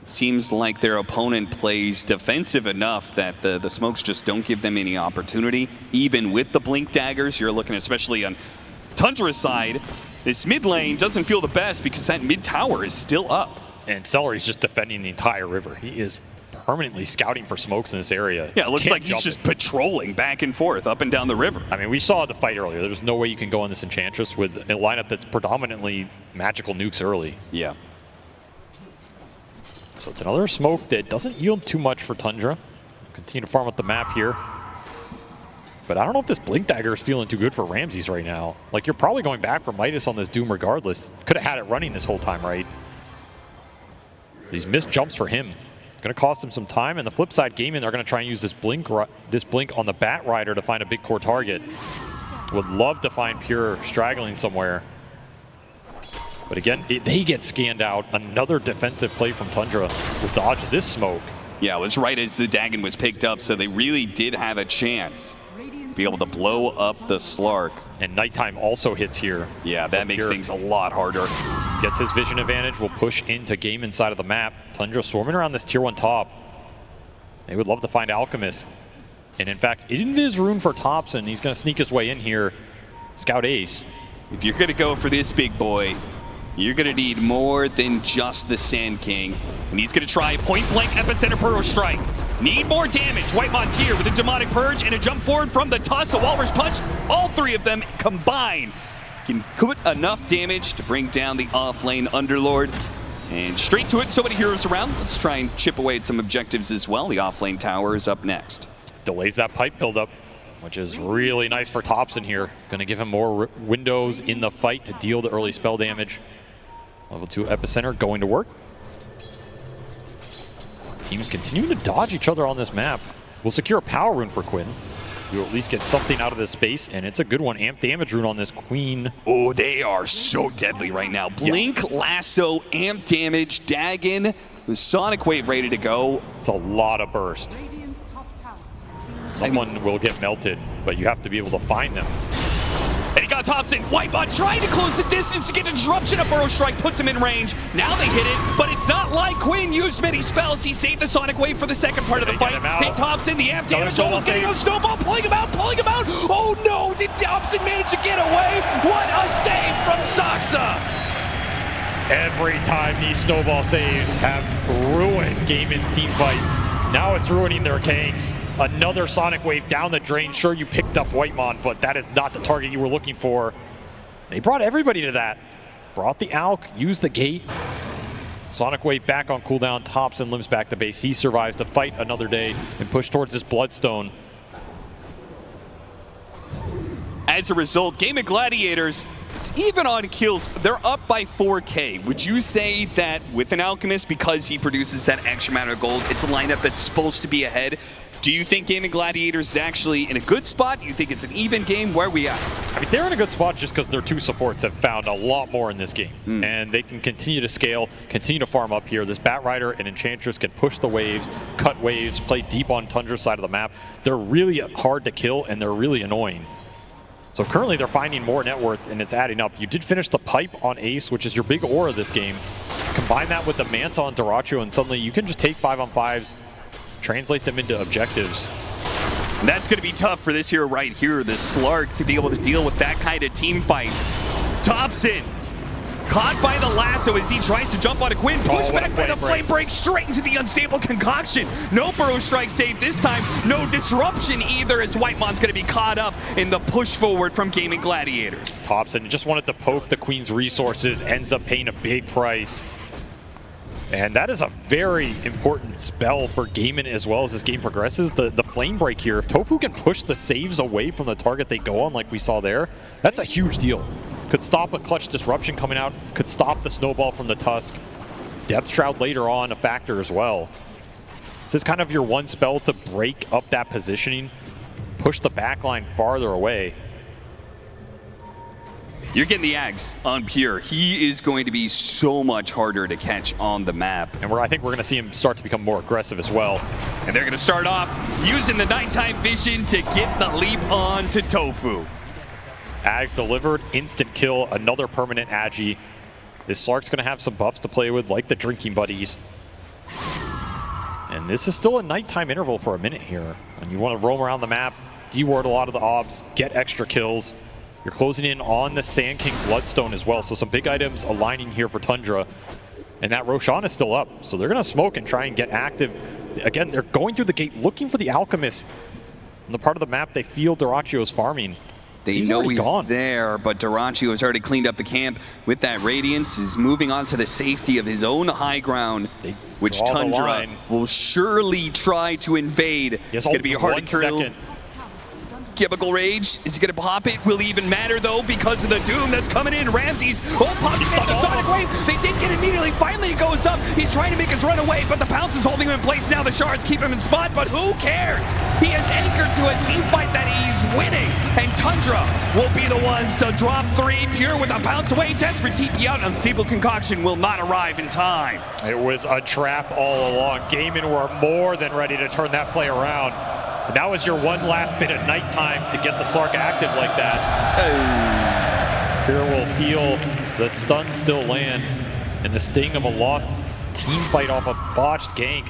it seems like their opponent plays defensive enough that the smokes just don't give them any opportunity. Even with the Blink Daggers, you're looking especially on Tundra's side, this mid lane doesn't feel the best because that mid tower is still up. And Celery's just defending the entire river. He is permanently scouting for smokes in this area. Yeah, it looks like he's just patrolling back and forth up and down the river. I mean, we saw the fight earlier. There's no way you can go on this Enchantress with a lineup that's predominantly magical nukes early. Yeah. So it's another smoke that doesn't yield too much for Tundra. Continue to farm up the map here. But I don't know if this Blink Dagger is feeling too good for Ramses right now. Like, you're probably going back for Midas on this Doom regardless. Could have had it running this whole time, right? These missed jumps for him. Going to cost him some time. And the flip side, Gaimin are going to try and use this blink on the Bat Rider to find a big core target. Would love to find Pure straggling somewhere. But again, they get scanned out. Another defensive play from Tundra will dodge this smoke. Yeah, it was right as the Dagon was picked up, so they really did have a chance to be able to blow up the Slark. And Nighttime also hits here. Yeah, that makes things a lot harder. Gets his vision advantage, will push into game inside of the map. Tundra swarming around this tier 1 top. They would love to find Alchemist. And in fact, Invis rune for Thompson. He's going to sneak his way in here. Scout Ace. If you're going to go for this big boy, you're going to need more than just the Sand King. And he's going to try point blank epicenter Burrow Strike. Need more damage. Whitemon's here with a Demonic Purge and a jump forward from the toss, a Walrus Punch. All three of them combined can put enough damage to bring down the off-lane Underlord. And straight to it, so many heroes around. Let's try and chip away at some objectives as well. The off-lane tower is up next. Delays that pipe buildup, which is really nice for Thompson here. Going to give him more windows in the fight to deal the early spell damage. Level 2 epicenter going to work. Teams continuing to dodge each other on this map. We'll secure a power rune for Quinn. You'll at least get something out of this space, and it's a good one. Amp damage rune on this Queen. Oh, they are so deadly right now. Blink, Lasso, Amp damage, Dagon, the Sonic Wave ready to go. It's a lot of burst. Someone will get melted, but you have to be able to find them. And he got Thompson. Whitebot trying to close the distance to get the disruption. A Burrow Strike puts him in range. Now they hit it, but it's not like Quinn used many spells. He saved the Sonic Wave for the second part of the fight. Hit Thompson, the amp damage. Almost getting a snowball, pulling him out. Oh no, did Thompson manage to get away? What a save from Soxa! Every time these snowball saves have ruined Gaimin's team fight. Now it's ruining their Kangs. Another Sonic Wave down the drain. Sure, you picked up Whitemon, but that is not the target you were looking for. They brought everybody to that. Brought the Alk, used the gate. Sonic Wave back on cooldown. Thompson limps back to base. He survives to fight another day and push towards this Bloodstone. As a result, Gaimin Gladiators, it's even on kills. They're up by 4K. Would you say that with an Alchemist, because he produces that extra amount of gold, it's a lineup that's supposed to be ahead? Do you think Gaimin Gladiators is actually in a good spot? Do you think it's an even game? Where are we at? I mean, they're in a good spot just because their two supports have found a lot more in this game. And they can continue to scale, continue to farm up here. This Bat Rider and Enchantress can push the waves, cut waves, play deep on Tundra's side of the map. They're really hard to kill, and they're really annoying. So currently they're finding more net worth, and it's adding up. You did finish the pipe on Ace, which is your big aura this game. Combine that with the Manta on Duracho, and suddenly you can just take 5-on-5s, translate them into objectives. And that's going to be tough for this hero right here, the Slark, to be able to deal with that kind of team fight. Thompson caught by the lasso as he tries to jump on a Quinn. Pushed back by the flame break straight into the unstable concoction. No Burrow Strike save this time. No disruption either, as Whitemon's going to be caught up in the push forward from Gaimin Gladiators. Thompson just wanted to poke the Queen's resources, ends up paying a big price. And that is a very important spell for Gaimin as well as this game progresses. The flame break here, if Tofu can push the saves away from the target they go on like we saw there, that's a huge deal. Could stop a clutch disruption coming out, could stop the snowball from the Tusk. Depth Shroud later on a factor as well. This is kind of your one spell to break up that positioning, push the backline farther away. You're getting the Ags on Pure. He is going to be so much harder to catch on the map. And I think we're going to see him start to become more aggressive as well. And they're going to start off using the nighttime vision to get the leap on to Tofu. Ags delivered, instant kill, another permanent Agi. This Slark's going to have some buffs to play with, like the drinking buddies. And this is still a nighttime interval for a minute here. And you want to roam around the map, deward a lot of the obs, get extra kills. You're closing in on the Sand King Bloodstone as well, so some big items aligning here for Tundra. And that Roshan is still up, so they're going to smoke and try and get active. Again, they're going through the gate looking for the Alchemist. On the part of the map they feel Duracchio's farming. They know he's there, but Duracchio has already cleaned up the camp with that Radiance, is moving on to the safety of his own high ground, which Tundra will surely try to invade. It's going to be hard to kill. Chemical Rage, is he going to pop it? Will it even matter though because of the Doom that's coming in? Ramses, popping in the Sonic Wave. They did get immediately. Finally it goes up. He's trying to make his run away, but the Pounce is holding him in place now. The Shards keep him in spot, but who cares? He is anchored to a team fight that he's winning, and Tundra will be the ones to drop 3. Pure with a Pounce away. Desperate TP out. Unstable Concoction will not arrive in time. It was a trap all along. Gaimin were more than ready to turn that play around. Now is your one last bit of nighttime to get the Slark active like that. Pure will feel the stun still land and the sting of a lost team fight off a botched gank.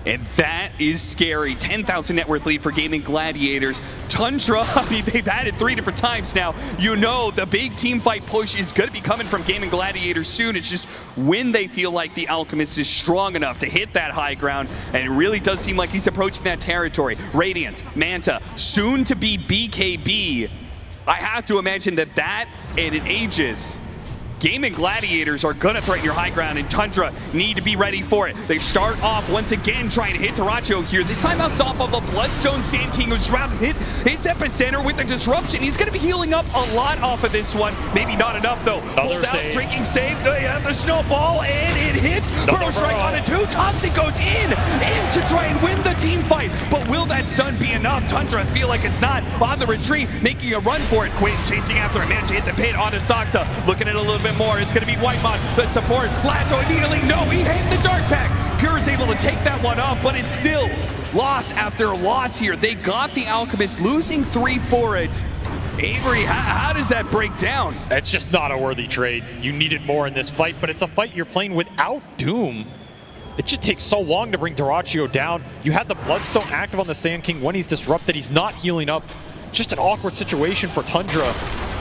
And that is scary. 10,000 net worth lead for Gaimin Gladiators. Tundra, I mean, they've had it 3 different times now. You know the big team fight push is going to be coming from Gaimin Gladiators soon. It's just when they feel like the Alchemist is strong enough to hit that high ground, and it really does seem like he's approaching that territory. Radiant, Manta, soon to be BKB. I have to imagine that and an Aegis, Gaimin Gladiators are going to threaten your high ground, and Tundra need to be ready for it. They start off once again trying to hit Duracchio here. This time it's off of a Bloodstone Sand King who's trying to hit his epicenter with the disruption. He's going to be healing up a lot off of this one. Maybe not enough though. Another save. Drinking save. They have the snowball, and it hits. Burrow Strike on it too. Thompson goes in to try and win the team fight. But will that stun be enough? Tundra feel like it's not. On the retreat, making a run for it. Quinn chasing after him. Managed to hit the pit onto Soxa. Looking at it a little bit more. It's going to be Whitemon, the support. Lasso immediately, no, he hit the Dark Pack. Pure is able to take that one off, but it's still loss after loss here. They got the Alchemist, losing 3 for it. Avery, how does that break down? It's just not a worthy trade. You needed more in this fight, but it's a fight you're playing without Doom. It just takes so long to bring Duracchio down. You had the Bloodstone active on the Sand King. When he's disrupted, he's not healing up. Just an awkward situation for Tundra.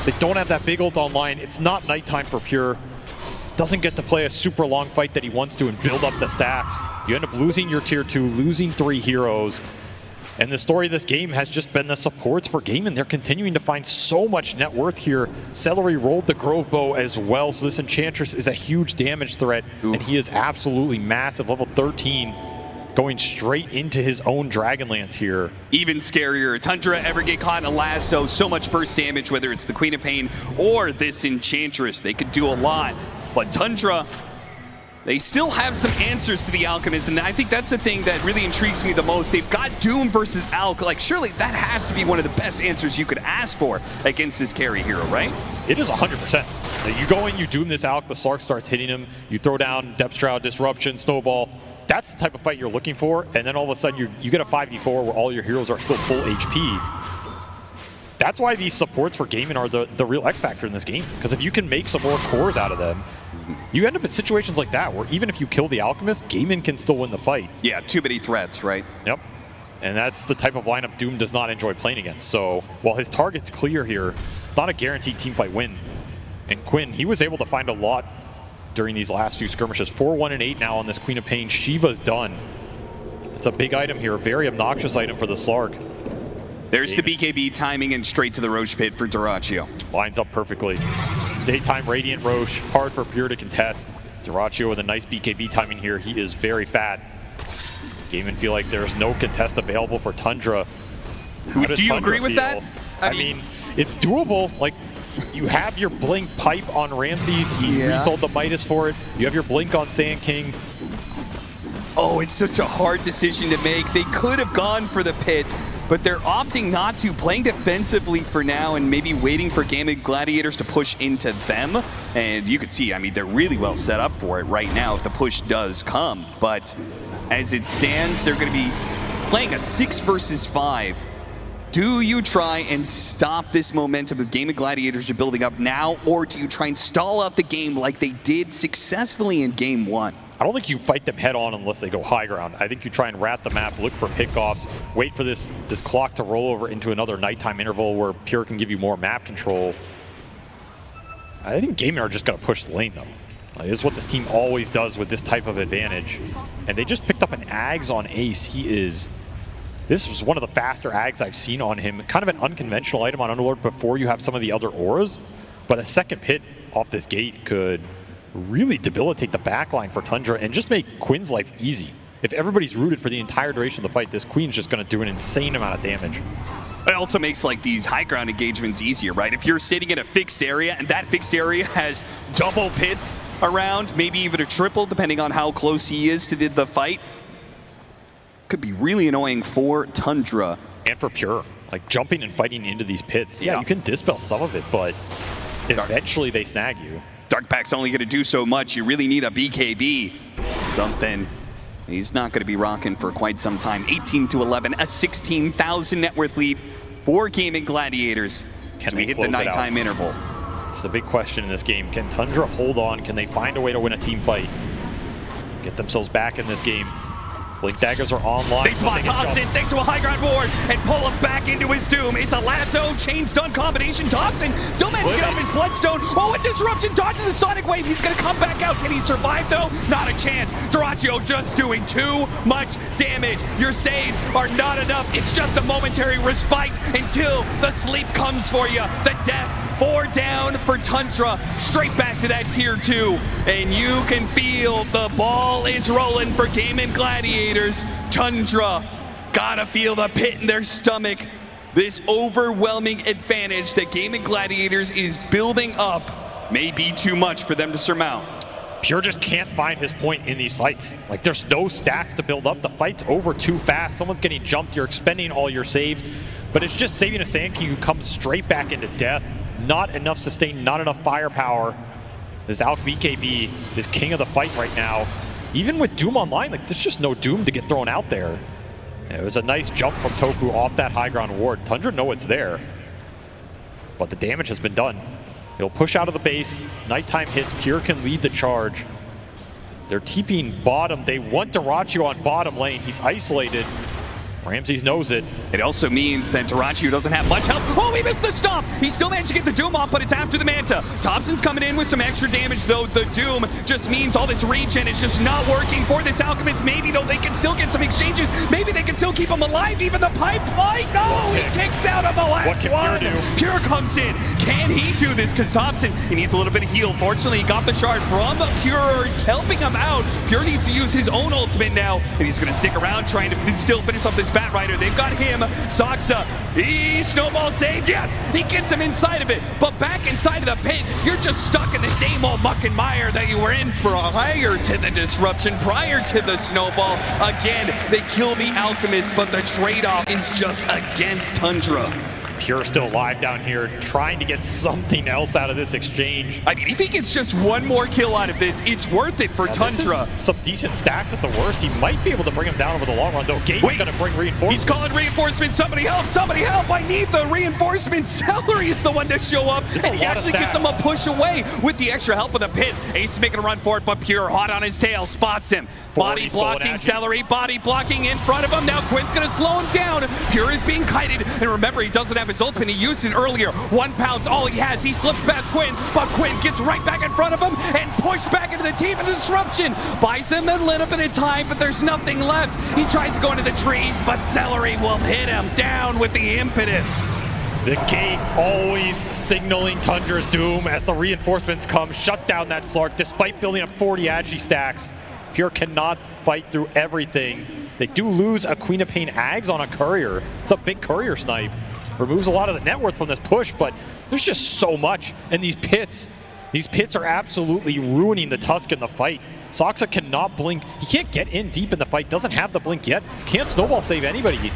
They don't have that big ult online. It's not nighttime for Pure. Doesn't get to play a super long fight that he wants to and build up the stacks. You end up losing your tier 2, losing 3 heroes. And the story of this game has just been the supports for Gaimin. They're continuing to find so much net worth here. Celery rolled the Grove Bow as well, so this Enchantress is a huge damage threat. Ooh. And he is absolutely massive, level 13. Going straight into his own Dragonlance here. Even scarier, Tundra ever get caught in a lasso, so much burst damage, whether it's the Queen of Pain or this Enchantress. They could do a lot, but Tundra, they still have some answers to the Alchemist, and I think that's the thing that really intrigues me the most. They've got Doom versus Alch. Like, surely that has to be one of the best answers you could ask for against this carry hero, right? It is 100%. You go in, you Doom this Alch, the Slark starts hitting him, you throw down Depth Shroud, Disruption, Snowball. That's the type of fight you're looking for, and then all of a sudden you get a 5v4 where all your heroes are still full HP. That's why these supports for Gaimin are the real X factor in this game, because if you can make some more cores out of them, you end up in situations like that where even if you kill the Alchemist, Gaimin can still win the fight. Yeah, too many threats, right? Yep. And that's the type of lineup Doom does not enjoy playing against. So while his target's clear here, not a guaranteed teamfight win. And Quinn, he was able to find a lot during these last few skirmishes. 4-1-8 now on this Queen of Pain. Shiva's done. It's a big item here, a very obnoxious item for the Slark. There's the BKB timing and straight to the Roche Pit for Duracchio. Lines up perfectly. Daytime Radiant Roche, hard for Pure to contest. Dyrachyo with a nice BKB timing here. He is very fat. Gaimin feel like there's no contest available for Tundra. Do you agree with that? I mean, it's doable. Like, you have your Blink pipe on Ramses. He resold the Midas for it. You have your Blink on Sand King. Oh, it's such a hard decision to make. They could have gone for the pit, but they're opting not to, playing defensively for now and maybe waiting for Gaimin Gladiators to push into them. And you can see, I mean, they're really well set up for it right now if the push does come. But as it stands, they're going to be playing a 6 versus 5. Do you try and stop this momentum of Gaimin Gladiators you're building up now, or do you try and stall out the game like they did successfully in Game 1? I don't think you fight them head on unless they go high ground. I think you try and rat the map, look for pickoffs, wait for this clock to roll over into another nighttime interval where Pure can give you more map control. I think Gaimin are just going to push the lane, though. This is what this team always does with this type of advantage. And they just picked up an Ags on Ace. This was one of the faster Ags I've seen on him. Kind of an unconventional item on Underlord before you have some of the other auras. But a second pit off this gate could really debilitate the backline for Tundra and just make Quinn's life easy. If everybody's rooted for the entire duration of the fight, this Queen's just going to do an insane amount of damage. It also makes like these high ground engagements easier, right? If you're sitting in a fixed area and that fixed area has double pits around, maybe even a triple, depending on how close he is to the fight, could be really annoying for Tundra. And for Pure, like jumping and fighting into these pits. Yeah, you can dispel some of it, but eventually they snag you. Darkpack's only going to do so much. You really need a BKB. Something he's not going to be rocking for quite some time. 18-11, a 16,000 net worth lead for Gaimin Gladiators. Can we hit the nighttime interval? It's the big question in this game. Can Tundra hold on? Can they find a way to win a team fight? Get themselves back in this game. Blink daggers are online. They spot Thompson thanks to a high ground board and pull him back into his doom. It's a lasso, chain stun combination. Thompson still managed to get off his bloodstone. Oh, a disruption, dodges the sonic wave. He's going to come back out. Can he survive though? Not a chance. Dyrachyo just doing too much damage. Your saves are not enough. It's just a momentary respite until the sleep comes for you. The death. 4 down for Tundra, straight back to that tier 2. And you can feel the ball is rolling for Gaimin Gladiators. Tundra gotta feel the pit in their stomach. This overwhelming advantage that Gaimin Gladiators is building up may be too much for them to surmount. Pure just can't find his point in these fights. Like, there's no stacks to build up. The fight's over too fast. Someone's getting jumped. You're expending all your saves. But it's just saving a Sand King who comes straight back into death. Not enough sustain, not enough firepower. This Alk BKB is king of the fight right now. Even with Doom online, like, there's just no Doom to get thrown out there. Yeah, it was a nice jump from Tofu off that high ground ward. Tundra know it's there, but the damage has been done. He'll push out of the base. Nighttime hits. Pure can lead the charge. They're TPing bottom. They want Dyrachyo on bottom lane. He's isolated. Ramses knows it. It also means that Dyrachyo doesn't have much health. Oh, he missed the stomp! He still managed to get the Doom off, but it's after the Manta. Thompson's coming in with some extra damage, though. The Doom just means all this regen is just not working for this Alchemist. Maybe, though, they can still get some exchanges. Maybe they can still keep him alive. Even the pipe might. No, he takes out on the last what can one. Pure do? Pure comes in. Can he do this? Because Thompson, he needs a little bit of heal. Fortunately, he got the shard from Pure, helping him out. Pure needs to use his own ultimate now, and he's going to stick around trying to still finish off this Batrider. They've got him. Saksa, he snowball saved. Yes, he gets him inside of it. But back inside of the pit, you're just stuck in the same old muck and mire that you were in prior to the disruption, prior to the snowball. Again, they kill the Alchemist, but the trade-off is just against Tundra. Pure still alive down here, trying to get something else out of this exchange. I mean, if he gets just one more kill out of this, it's worth it for Tundra. Some decent stacks at the worst. He might be able to bring him down over the long run, though. Gaiming's going to bring reinforcements. He's calling reinforcements. Somebody help! Somebody help! I need the reinforcements. Celery is the one to show up, and he actually gets him a push away with the extra help of the pit. Ace is making a run for it, but Pure hot on his tail, spots him. Body blocking, Celery, body blocking in front of him. Now Quinn's going to slow him down. Pure is being kited, and remember, he doesn't have his ultimate. He used it earlier. 1 pound's all he has. He slips past Quinn, but Quinn gets right back in front of him and pushed back into the team. A disruption buys him a little bit of time, but there's nothing left. He tries to go into the trees, but Celery will hit him down with the impetus. The gate always signaling Tundra's doom as the reinforcements come, shut down that Slark despite building up 40 Agi stacks. Pure cannot fight through everything. They do lose a Queen of Pain Ags on a courier. It's a big courier snipe. Removes a lot of the net worth from this push, but there's just so much. And these pits are absolutely ruining the Tusk in the fight. Soxa cannot blink. He can't get in deep in the fight, doesn't have the blink yet. Can't snowball save anybody.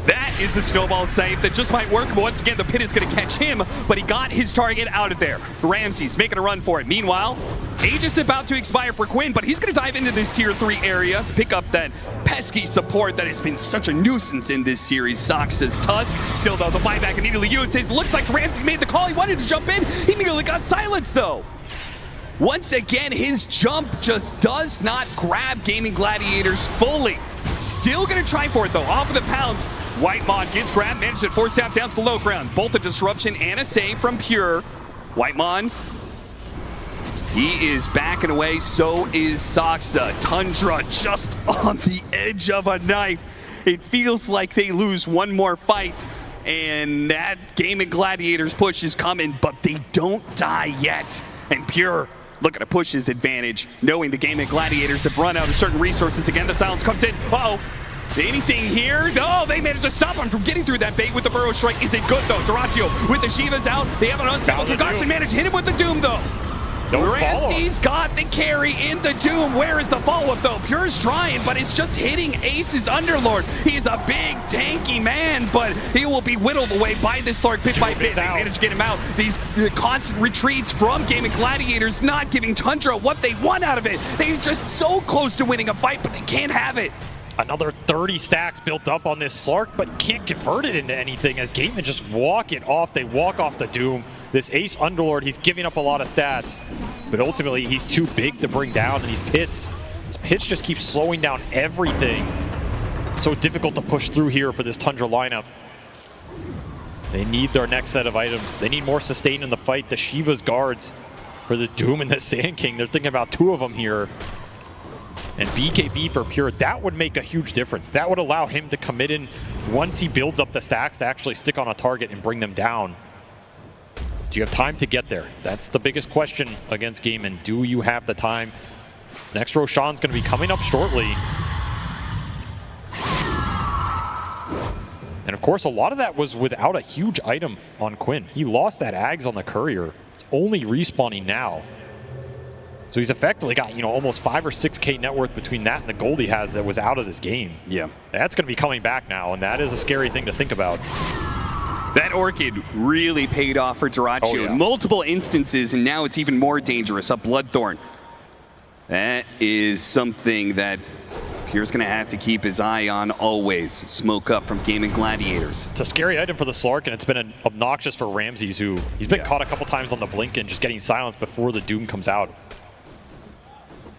That is a snowball save that just might work, but once again, the pit is going to catch him, but he got his target out of there. Ramsey's making a run for it. Meanwhile, Age is about to expire for Quinn, but he's going to dive into this tier 3 area to pick up that pesky support that has been such a nuisance in this series. Soxa's Tusk, still though, the buyback immediately uses. Looks like Ramsey made the call. He wanted to jump in. He immediately got silenced though. Once again, his jump just does not grab Gaimin Gladiators fully. Still going to try for it though, off of the pounds. Whitemon gets grabbed, manages to force down to the low ground. Both a disruption and a save from Pure. Whitemon, he is backing away, so is Soxa. Tundra just on the edge of a knife. It feels like they lose one more fight, and that Gaimin Gladiators push is coming, but they don't die yet. And Pure looking to push his advantage, knowing the Gaimin Gladiators have run out of certain resources. Again, the silence comes in. Uh-oh. Anything here? No, they managed to stop him from getting through that bait with the Burrow Strike. Is it good though? Dyrachio with the Shivas out. They have an unstable concussion. Managed to hit him with the Doom though. Ramsey's got the carry in the Doom. Where is the follow-up though? Pure's trying, but it's just hitting Ace's Underlord. He's a big, tanky man, but he will be whittled away by this Slark bit by bit. They managed to get him out. These constant retreats from Gaimin Gladiators not giving Tundra what they want out of it. They're just so close to winning a fight, but they can't have it. Another 30 stacks built up on this Slark, but can't convert it into anything as Gaimin just walk it off. They walk off the Doom. This Ace Underlord, he's giving up a lot of stats, but ultimately he's too big to bring down, and these pits just keep slowing down everything. So difficult to push through here for this Tundra lineup. They need their next set of items. They need more sustain in the fight. The Shiva's guards for the Doom and the Sand King, they're thinking about 2 of them here. And BKB for Pure, that would make a huge difference. That would allow him to commit in once he builds up the stacks to actually stick on a target and bring them down. Do you have time to get there? That's the biggest question against Gaimin. Do you have the time? This next Roshan's going to be coming up shortly. And of course, a lot of that was without a huge item on Quinn. He lost that Ags on the Courier. It's only respawning now. So he's effectively got, almost 5 or 6K net worth between that and the gold he has that was out of this game. Yeah. That's going to be coming back now, and that is a scary thing to think about. That Orchid really paid off for Dyrachio in multiple instances, and now it's even more dangerous. A Bloodthorn. That is something that Pure's going to have to keep his eye on always. Smoke up from Gaimin Gladiators. It's a scary item for the Slark, and it's been obnoxious for Ramses, who he's been caught a couple times on the blink and just getting silenced before the Doom comes out.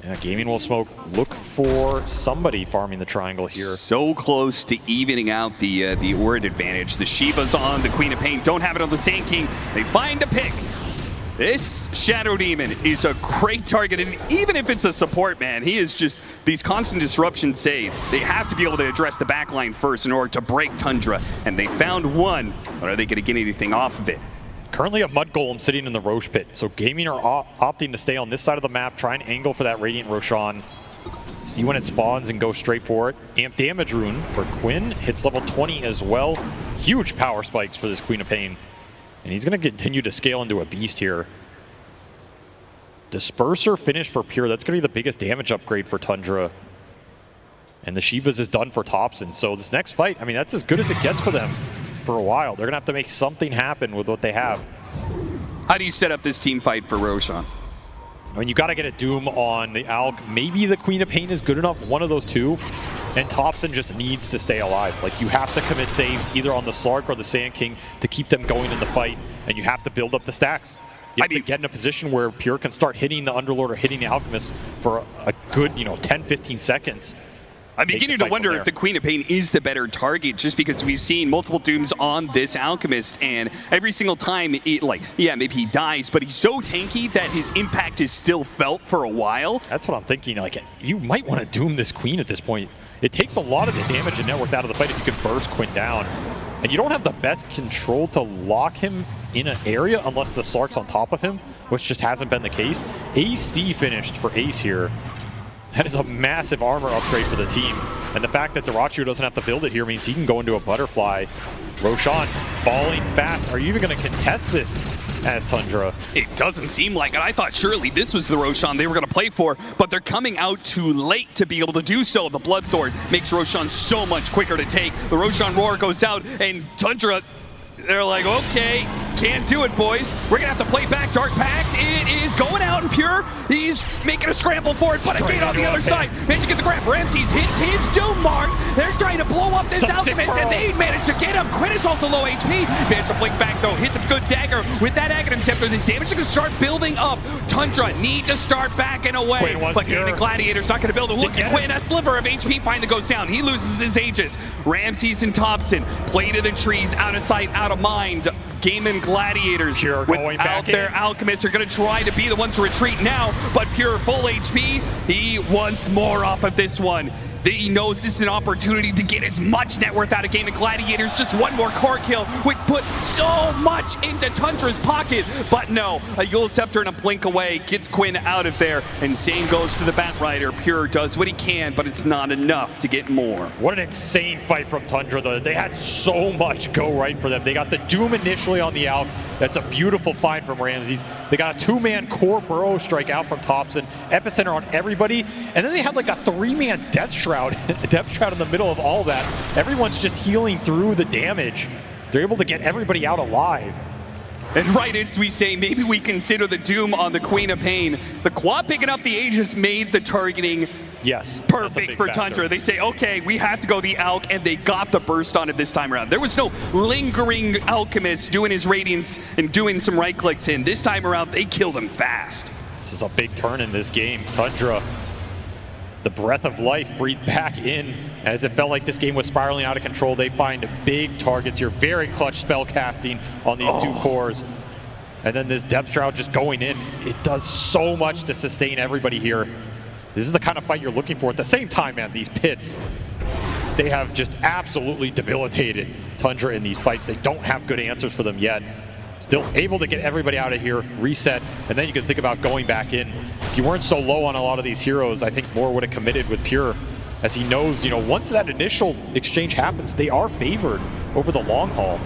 Yeah, Gaiming will smoke. Look for somebody farming the triangle here. So close to evening out the Ord advantage. The Shiva's on, the Queen of Pain don't have it on the Sand King. They find a pick. This Shadow Demon is a great target, and even if it's a support, man, he is just these constant disruption saves. They have to be able to address the backline first in order to break Tundra, and they found one, but are they going to get anything off of it? Currently a Mud Golem sitting in the Roche pit, so Gaiming are opting to stay on this side of the map, try and angle for that Radiant Roshan. See when it spawns and go straight for it. Amp Damage Rune for Quinn, hits level 20 as well. Huge power spikes for this Queen of Pain. And he's going to continue to scale into a beast here. Disperser finish for Pure, that's going to be the biggest damage upgrade for Tundra. And the Shivas is done for Thompson, so this next fight, I mean, that's as good as it gets for them. For a while. They're going to have to make something happen with what they have. How do you set up this team fight for Roshan? I mean, you got to get a Doom on the Alk. Maybe the Queen of Pain is good enough, one of those two. And Thompson just needs to stay alive. Like, you have to commit saves either on the Slark or the Sand King to keep them going in the fight. And you have to build up the stacks. You have to get in a position where Pure can start hitting the Underlord or hitting the Alchemist for a good, 10, 15 seconds. I'm beginning to wonder if the Queen of Pain is the better target, just because we've seen multiple Dooms on this Alchemist, and every single time, maybe he dies, but he's so tanky that his impact is still felt for a while. That's what I'm thinking. Like, you might want to Doom this Queen at this point. It takes a lot of the damage and network out of the fight if you can burst Quinn down. and you don't have the best control to lock him in an area unless the Slark's on top of him, which just hasn't been the case. AC finished for Ace here. That is a massive armor upgrade for the team. And the fact that Dyrachyo doesn't have to build it here means he can go into a butterfly. Roshan falling fast. Are you even going to contest this as Tundra? It doesn't seem like it. I thought surely this was the Roshan they were going to play for, but they're coming out too late to be able to do so. The Bloodthorn makes Roshan so much quicker to take. The Roshan Roar goes out, and Tundra, they're like, okay, can't do it, boys. We're going to have to play back Dark Pact. It is going out in Pure. He's making a scramble for it, but a gate on the other side. Managed to get the grab. Ramses hits his Doom mark. They're trying to blow up this Alchemist, and they managed to get him. Quinn is also low HP. Managed to flick back, though. Hits a good dagger with that Aghanim Scepter. This damage is going to start building up. Tundra need to start backing away, but Gaimin Gladiators not going to build it. Look at Quinn. A sliver of HP finally goes down. He loses his Aegis. Ramses and Thompson play to the trees, out of sight, out of mind. Gaimin Gladiators without their Alchemists are going to try to be the ones to retreat now, but Pure full HP. He wants more off of this one. He knows this is an opportunity to get as much net worth out of Gaimin Gladiators. Just one more core kill would put so much into Tundra's pocket. But no, a Yule Scepter and a blink away gets Quinn out of there. And same goes to the Batrider. Pure does what he can, but it's not enough to get more. What an insane fight from Tundra, though. They had so much go right for them. They got the Doom initially on the Alk. That's a beautiful find from Ramses. They got a 2-man core burrow strike out from Thompson. Epicenter on everybody. And then they had like a 3-man Death Shroud. Death Shroud in the middle of all that. Everyone's just healing through the damage. They're able to get everybody out alive. And right as we say, maybe we consider the Doom on the Queen of Pain. The quad picking up the Aegis made the targeting perfect for Tundra. They say, okay, we have to go the Alk, and they got the burst on it this time around. There was no lingering Alchemist doing his Radiance and doing some right clicks in. This time around, they killed him fast. This is a big turn in this game. Tundra, the breath of life breathed back in as it felt like this game was spiraling out of control. They find big targets here. Very clutch spell casting on these two cores. And then this Depth Shroud just going in. It does so much to sustain everybody here. This is the kind of fight you're looking for. At the same time, man, these pits, they have just absolutely debilitated Tundra in these fights. They don't have good answers for them yet. Still able to get everybody out of here, reset, and then you can think about going back in. If you weren't so low on a lot of these heroes, I think more would have committed with Pure, as he knows, you know, once that initial exchange happens, they are favored over the long haul.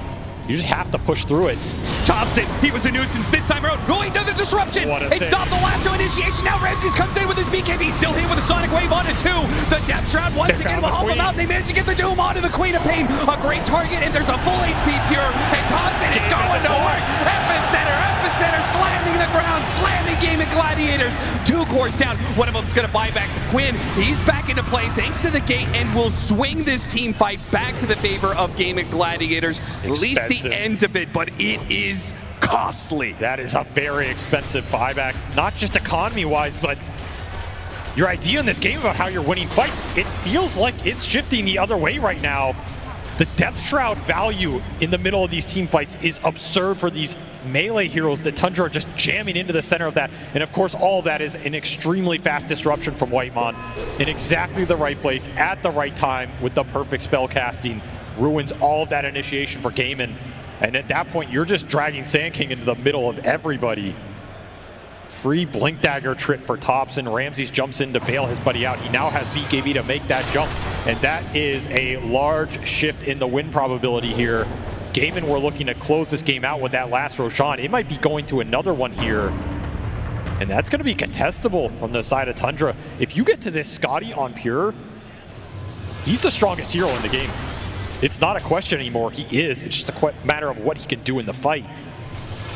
You just have to push through it. Thompson, he was a nuisance this time around, going to the disruption. It stopped the lasso initiation. Now Ramses comes in with his BKB, still hit with a Sonic Wave onto 2. The Depth Shroud once again will help him out. They managed to get the Doom onto the Queen of Pain. A great target, and there's a full HP Pure. And Thompson is going to work. Epicenter slamming the ground, slamming Gaimin Gladiators. 2 cores down. One of them's going to buy back to Quinn. He's back into play thanks to the gate, and will swing this team fight back to the favor of Gaimin Gladiators. At least the end of it, but it is costly. That is a very expensive buyback, not just economy-wise, but your idea in this game about how you're winning fights, it feels like it's shifting the other way right now. The Depth Shroud value in the middle of these team fights is absurd for these melee heroes that Tundra are just jamming into the center of that. And of course, all of that is an extremely fast disruption from Whitemon in exactly the right place at the right time with the perfect spell casting. Ruins all of that initiation for Gaimin. And at that point, you're just dragging Sand King into the middle of everybody. Free Blink Dagger trip for Thompson. Ramses jumps in to bail his buddy out. He now has BKB to make that jump. And that is a large shift in the win probability here. Gaimin were looking to close this game out with that last Roshan. It might be going to another one here. And that's going to be contestable from the side of Tundra. If you get to this Scotty on Pure, he's the strongest hero in the game. It's not a question anymore. He is. It's just a matter of what he can do in the fight.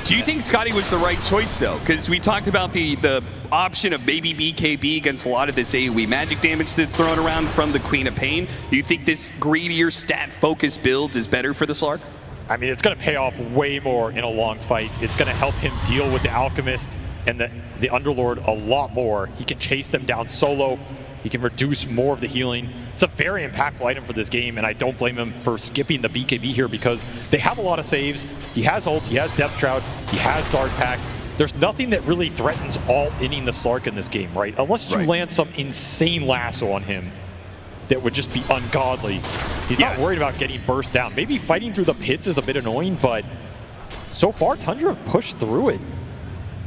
Do you think Scotty was the right choice, though? Because we talked about the option of maybe BKB against a lot of this AoE magic damage that's thrown around from the Queen of Pain. Do you think this greedier, stat-focused build is better for the Slark? I mean, it's going to pay off way more in a long fight. It's going to help him deal with the Alchemist and the Underlord a lot more. He can chase them down solo. He can reduce more of the healing. It's a very impactful item for this game, and I don't blame him for skipping the BKB here because they have a lot of saves. He has ult, he has Depth Shroud, he has Dark Pact. There's nothing that really threatens all-inning the Slark in this game, right? Unless you land some insane lasso on him. that would just be ungodly. He's not worried about getting burst down. Maybe fighting through the pits is a bit annoying, but so far Tundra have pushed through it.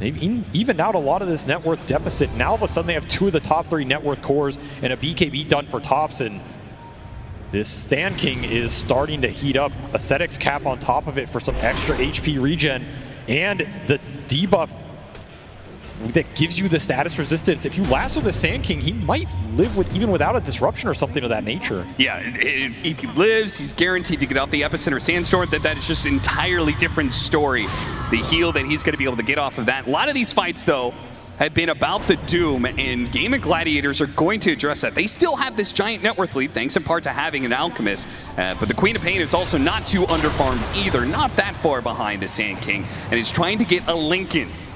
They've evened out a lot of this net worth deficit. Now all of a sudden they have 2 of the top 3 net worth cores and a BKB done for Topson. This Sand King is starting to heat up. Ascetics cap on top of it for some extra HP regen, and the debuff that gives you the status resistance. If you lasso the Sand King, he might live with even without a disruption or something of that nature. Yeah, if he lives, he's guaranteed to get off the Epicenter Sandstorm. That is just an entirely different story. The heal that he's going to be able to get off of that. A lot of these fights, though, have been about the Doom, and Gaimin Gladiators are going to address that. They still have this giant net worth lead, thanks in part to having an Alchemist, but the Queen of Pain is also not too underfarmed either, not that far behind the Sand King, and is trying to get a Linken's.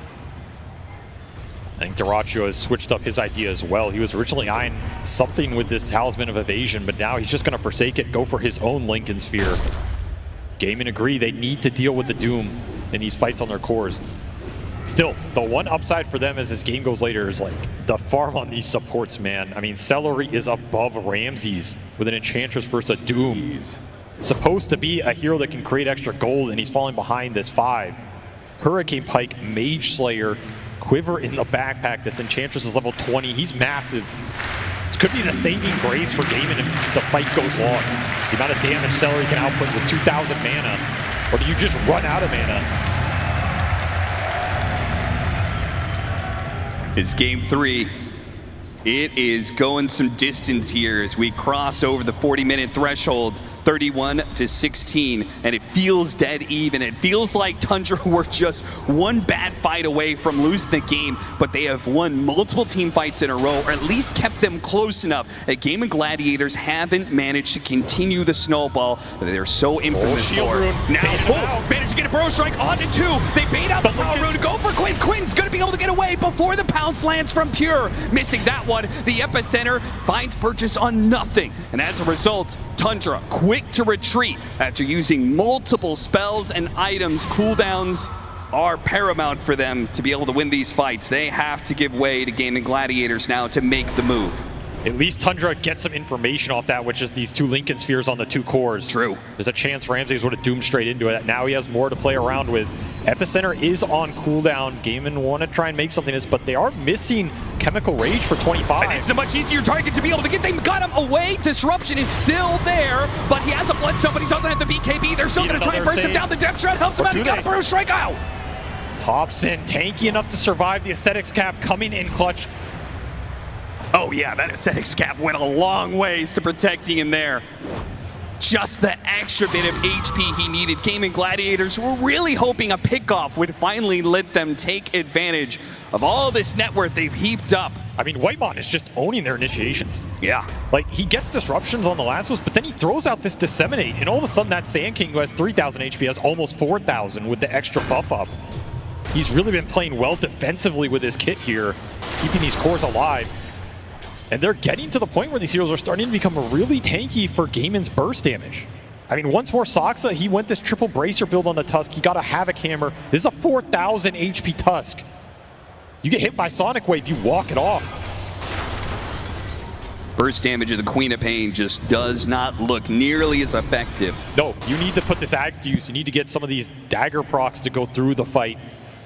I think Dyrachyo has switched up his idea as well. He was originally eyeing something with this Talisman of Evasion, but now he's just going to forsake it, go for his own Linken Sphere. Gaimin agree they need to deal with the Doom in these fights on their cores. Still, the one upside for them as this game goes later is like the farm on these supports, man. I mean, Celery is above Ramses with an Enchantress versus a Doom. He's supposed to be a hero that can create extra gold, and he's falling behind this 5. Hurricane Pike, Mage Slayer, Quiver in the backpack. This Enchantress is level 20. He's massive. This could be the saving grace for Gaimin if the fight goes long. The amount of damage Celery can output with 2,000 mana. Or do you just run out of mana? It's game 3. It is going some distance here as we cross over the 40-minute threshold. 31-16, and it feels dead even. It feels like Tundra were just one bad fight away from losing the game, but they have won multiple team fights in a row, or at least kept them close enough that Gaimin Gladiators haven't managed to continue the snowball that they're so infamous for. Now, managed to get a Burrow Strike onto 2. They bait out the Power Rune to go for Quinn. Quinn's going to be able to get away before the pounce lands from Pure. Missing that one. The Epicenter finds purchase on nothing, and as a result, Tundra quick to retreat after using multiple spells and items. Cooldowns are paramount for them to be able to win these fights. They have to give way to Gaimin Gladiators now to make the move. At least Tundra gets some information off that, which is these 2 Linken Spheres on the 2 cores. True. There's a chance Ramses would have doomed straight into it. Now he has more to play around with. Epicenter is on cooldown. Gaimin want to try and make something of this, but they are missing Chemical Rage for 25. And it's a much easier target to be able to get. They got him away. Disruption is still there, but he has a Bloodstone, but he doesn't have the BKB. They're still going to try and burst him down. The Depth Shroud helps him out. He got a Burrow Strike out. Topson tanky enough to survive the Ascetics cap, coming in clutch. Oh yeah, that Ascetics cap went a long ways to protecting him there. Just the extra bit of HP he needed. Gaimin Gladiators were really hoping a pickoff would finally let them take advantage of all this net worth they've heaped up. I mean, Whitemon is just owning their initiations. Yeah. Like, he gets disruptions on the Lassos, but then he throws out this Disseminate, and all of a sudden that Sand King, who has 3,000 HP, has almost 4,000 with the extra buff up. He's really been playing well defensively with his kit here, keeping these cores alive. And they're getting to the point where these heroes are starting to become really tanky for Gaimin's burst damage. I mean, once more Soxa, he went this triple bracer build on the Tusk. He got a Havoc Hammer. This is a 4,000 HP Tusk. You get hit by Sonic Wave, you walk it off. Burst damage of the Queen of Pain just does not look nearly as effective. No, you need to put this Axe to use. You need to get some of these dagger procs to go through the fight.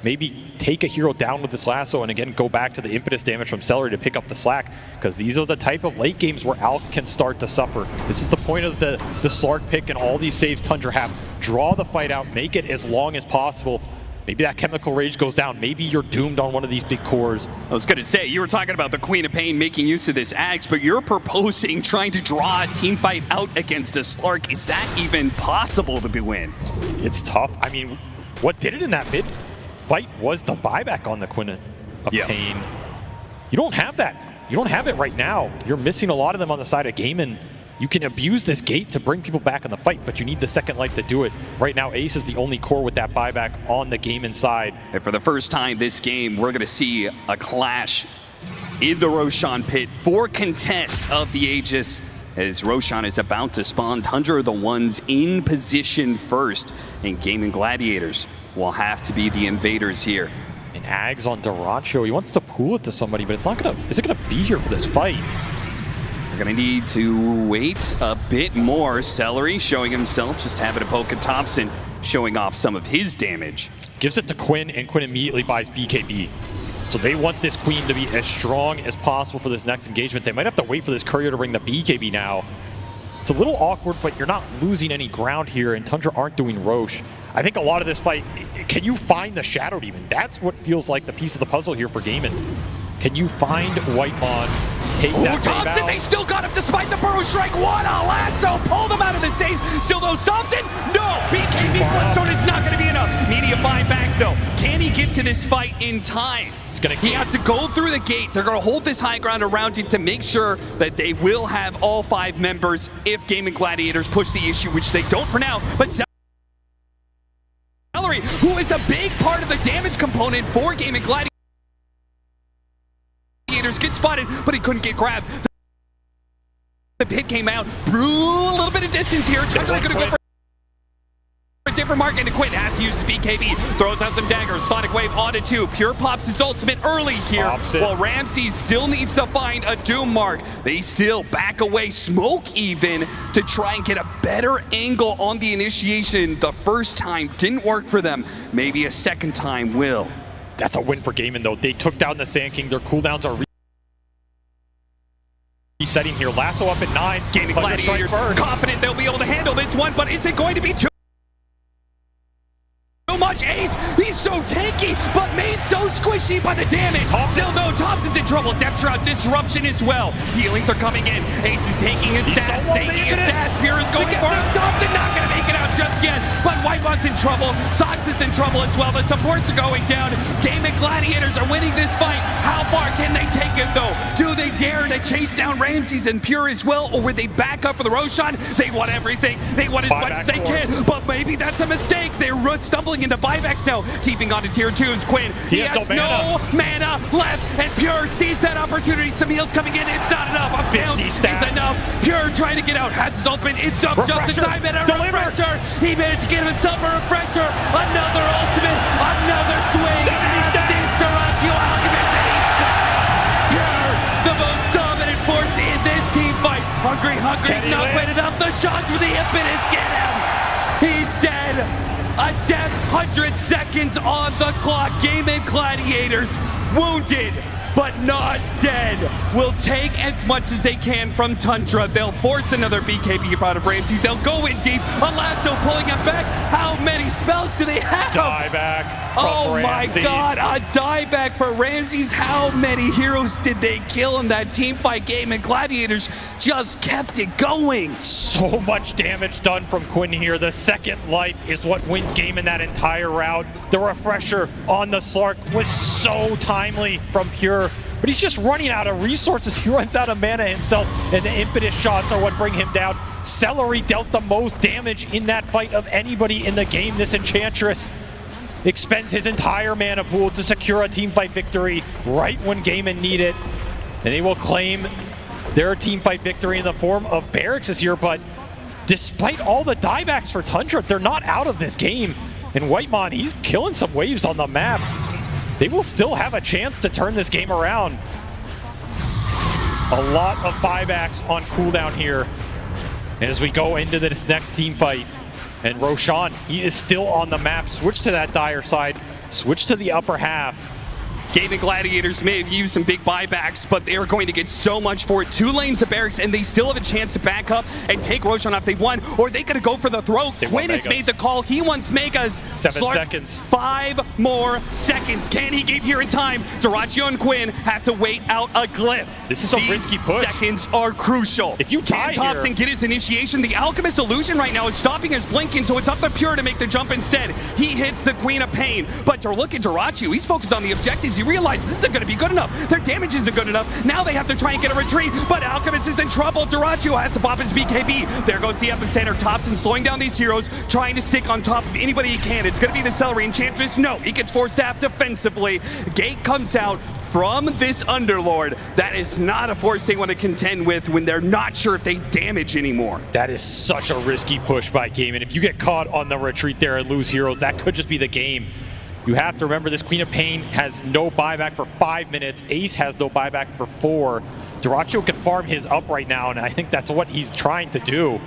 Maybe take a hero down with this lasso and again go back to the impetus damage from Celery to pick up the slack, because these are the type of late games where Alk can start to suffer. This is the point of the Slark pick and all these saves Tundra have. Draw the fight out, make it as long as possible. Maybe that Chemical Rage goes down. Maybe you're doomed on one of these big cores. I was going to say, you were talking about the Queen of Pain making use of this Axe, but you're proposing trying to draw a team fight out against a Slark. Is that even possible to win? It's tough. I mean, what did it in that mid fight was the buyback on the Queen of Pain. You don't have that. You don't have it right now. You're missing a lot of them on the side of Gaimin. You can abuse this gate to bring people back in the fight, but you need the second life to do it. Right now, Ace is the only core with that buyback on the Gaimin side. And for the first time this game, we're going to see a clash in the Roshan pit for contest of the Aegis, as Roshan is about to spawn. Tundra are the ones in position first, and Gaimin Gladiators will have to be the invaders here. And Ags on Dyrachyo, he wants to pool it to somebody, but it's not gonna. Is it gonna be here for this fight? We're going to need to wait a bit more. Celery showing himself, just having a poke at Thompson, showing off some of his damage. Gives it to Quinn, and Quinn immediately buys BKB. So they want this Queen to be as strong as possible for this next engagement. They might have to wait for this Courier to bring the BKB now. It's a little awkward, but you're not losing any ground here, and Tundra aren't doing Rosh. I think a lot of this fight, can you find the Shadow Demon? That's what feels like the piece of the puzzle here for Gaimin. Can you find Whitemon, take that Thompson, out? they still got him despite the Burrow Strike. What a lasso, pulled him out of the saves. Still though, Thompson, no, BKB Bloodstone is not gonna be enough. Media buy back though. Can he get to this fight in time? He has to go through the gate. They're going to hold this high ground around it to make sure that they will have all 5 members if Gaimin Gladiators push the issue, which they don't for now. But Celery, who is a big part of the damage component for Gaimin Gladiators, gets spotted, but he couldn't get grabbed. The pit came out, a little bit of distance here. Tundra going to go for a different mark, and Quinn has to use his BKB, throws out some daggers, Sonic Wave onto 2, Pure pops his ultimate early here, while Ramsey still needs to find a Doom mark. They still back away, smoke even, to try and get a better angle on the initiation. The first time didn't work for them, maybe a second time will. That's a win for Gaimin though. They took down the Sand King, their cooldowns are resetting here. Lasso up at 9, Gaimin Gladiators confident they'll be able to handle this one, but is it going to be too much? Ace, he's so tanky, but made so squishy by the damage. Still though, Thompson's in trouble. Depth Shroud disruption as well. Healings are coming in. Ace is taking his stats, Pure is going for him. Thompson not gonna make it out just yet, but Whitemon's in trouble. Sox is in trouble as well. The supports are going down. Gaimin Gladiators are winning this fight. How far can they take it though? Do they dare to chase down Ramses and Pure as well, or would they back up for the Roshan? They want everything. They want as much as they can, but maybe that's a mistake. They're stumbling into buybacks now. Teeping onto tier 2's Quinn. He has no mana left, and Pure sees that opportunity. Some heals coming in. It's not enough. A bounce is enough. Pure trying to get out. Has his ultimate. It's up just in time, and a refresher. He managed to get himself a refresher. Another ultimate. Another swing. Distoratio Alchemist, and he's got it. Pure, the most dominant force in this team fight. Hungry, not quite enough. The shots with the impetus get him. He's dead. A death, 100 seconds on the clock. Gaimin Gladiators wounded, but not dead. Will take as much as they can from Tundra. They'll force another BKB out of Ramses. They'll go in deep. A lasso pulling him back. How many spells do they have? Dieback from Oh Ramses. my god, a dieback for Ramses. How many heroes did they kill in that team fight game? And Gladiators just kept it going. So much damage done from Quinn here. The second life is what wins game in that entire round. The refresher on the Slark was so timely from Pure, but he's just running out of resources. He runs out of mana himself, and the impetus shots are what bring him down. Celery dealt the most damage in that fight of anybody in the game. This Enchantress expends his entire mana pool to secure a teamfight victory right when Gaimin need it. And they will claim their teamfight victory in the form of Barracks this year, but despite all the diebacks for Tundra, they're not out of this game. And Whitemon, he's killing some waves on the map. They will still have a chance to turn this game around. A lot of buybacks on cooldown here as we go into this next team fight. And Roshan, he is still on the map. Switch to that dire side. Switch to the upper half. Gaimin Gladiators may have used some big buybacks, but they are going to get so much for it. 2 lanes of barracks, and they still have a chance to back up and take Roshan off. They won, or they gotta go for the throw. Quinn has made the call. He wants Megas. 7 seconds. 5 more seconds. Can he get here in time? Duraccio and Quinn have to wait out a glyph. This is a risky push. Seconds are crucial. If you die Can Thompson get his initiation? The Alchemist Illusion right now is stopping his blinking, so it's up to Pure to make the jump instead. He hits the Queen of Pain, but to look at Duraccio, he's focused on the objectives. He realizes this isn't going to be good enough. Their damage isn't good enough. Now they have to try and get a retreat, but Alchemist is in trouble. Duraccio has to pop his BKB. There goes the epicenter. Thompson slowing down these heroes, trying to stick on top of anybody he can. It's going to be the Celery Enchantress. No, he gets 4-staff defensively. Gate comes out from this Underlord. That is not a force they want to contend with when they're not sure if they damage anymore. That is such a risky push by Gaimin. If you get caught on the retreat there and lose heroes, that could just be the game. You have to remember this Queen of Pain has no buyback for 5 minutes. Ace has no buyback for 4. Dyrachyo can farm his up right now, and I think that's what he's trying to do.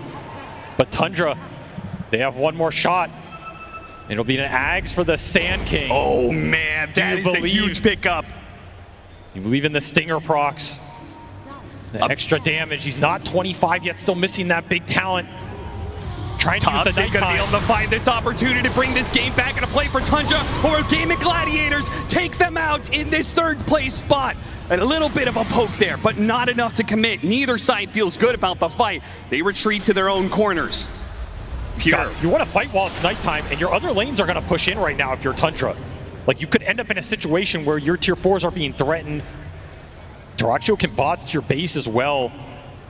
But Tundra, they have one more shot. It'll be an Ags for the Sand King. Oh man, that is a huge pickup. You believe in the Stinger procs. The extra damage. He's not 25 yet, still missing that big talent. Trying to use the Thompson gonna be able to find this opportunity to bring this game back into play for Tundra, or Gaimin Gladiators take them out in this third place spot. A little bit of a poke there, but not enough to commit. Neither side feels good about the fight. They retreat to their own corners. Pure. You want to fight while it's nighttime, and your other lanes are going to push in right now if you're Tundra. Like, you could end up in a situation where your tier 4s are being threatened. Dyrachyo can bots to your base as well.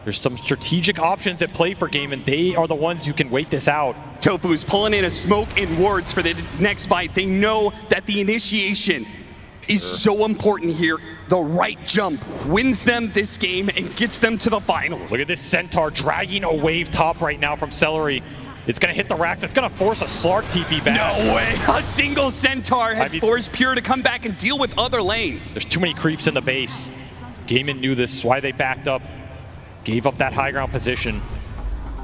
There's some strategic options at play for Gaimin. They are the ones who can wait this out. Tofu's pulling in a smoke and wards for the next fight. They know that the initiation is so important here. The right jump wins them this game and gets them to the finals. Look at this Centaur dragging a wave top right now from Celery. It's going to hit the racks. It's going to force a Slark TP back. No way. A single Centaur has forced Pure to come back and deal with other lanes. There's too many creeps in the base. Gaimin knew this, why they backed up. Gave up that high ground position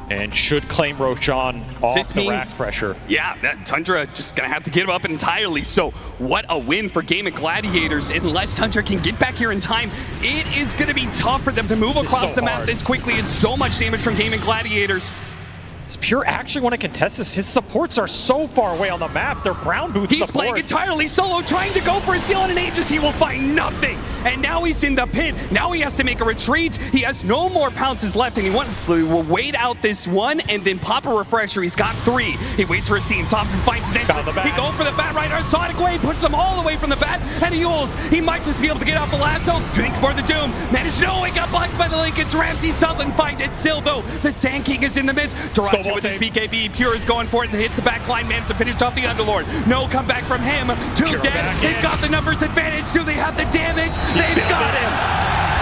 and should claim Roshan off the racks pressure. Yeah, that Tundra just gonna have to give up entirely. So what a win for Gaimin Gladiators. Unless Tundra can get back here in time, it is gonna be tough for them to move across the map this quickly, and so much damage from Gaimin Gladiators. Does Pure actually want to contest this? His supports are so far away on the map. They're brown boots He's playing entirely solo, trying to go for a seal, and an Aegis. He will find nothing. And now he's in the pit. Now he has to make a retreat. He has no more pounces left, and he wants to wait out this one and then pop a refresher. He's got 3. He waits for a seam. Thompson finds his entry. He goes for the bat right. Sonic Wave puts them all away from the bat, and he ults. He might just be able to get off the lasso. Drink for the doom. Managed no, he got blocked by the Lincolns. Ramsey Sutherland finds it still, though. The Sand King is in the midst. Dyrachyo with his BKB. Pure is going for it and hits the back line. Managed to finish off the Underlord. No comeback from him. 2 dead. They've got the numbers advantage. Do they have the damage? They've got him.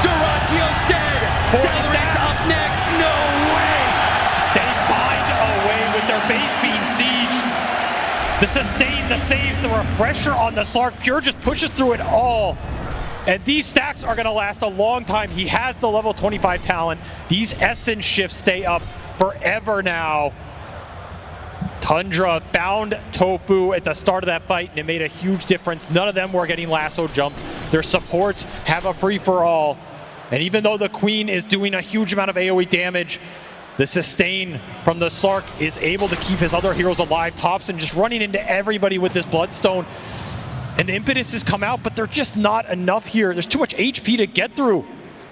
Dyrachyo's dead. Celery's up next. No way. They find a way with their base being sieged. The sustain, the save, the refresher on the Slark. Pure just pushes through it all. And these stacks are going to last a long time. He has the level 25 talent. These essence shifts stay up forever now. Tundra found Tofu at the start of that fight, and it made a huge difference. None of them were getting lasso jumped. Their supports have a free-for-all. And even though the Queen is doing a huge amount of AoE damage, the sustain from the Slark is able to keep his other heroes alive. Thompson just running into everybody with this Bloodstone. And the impetus has come out, but they're just not enough here. There's too much HP to get through.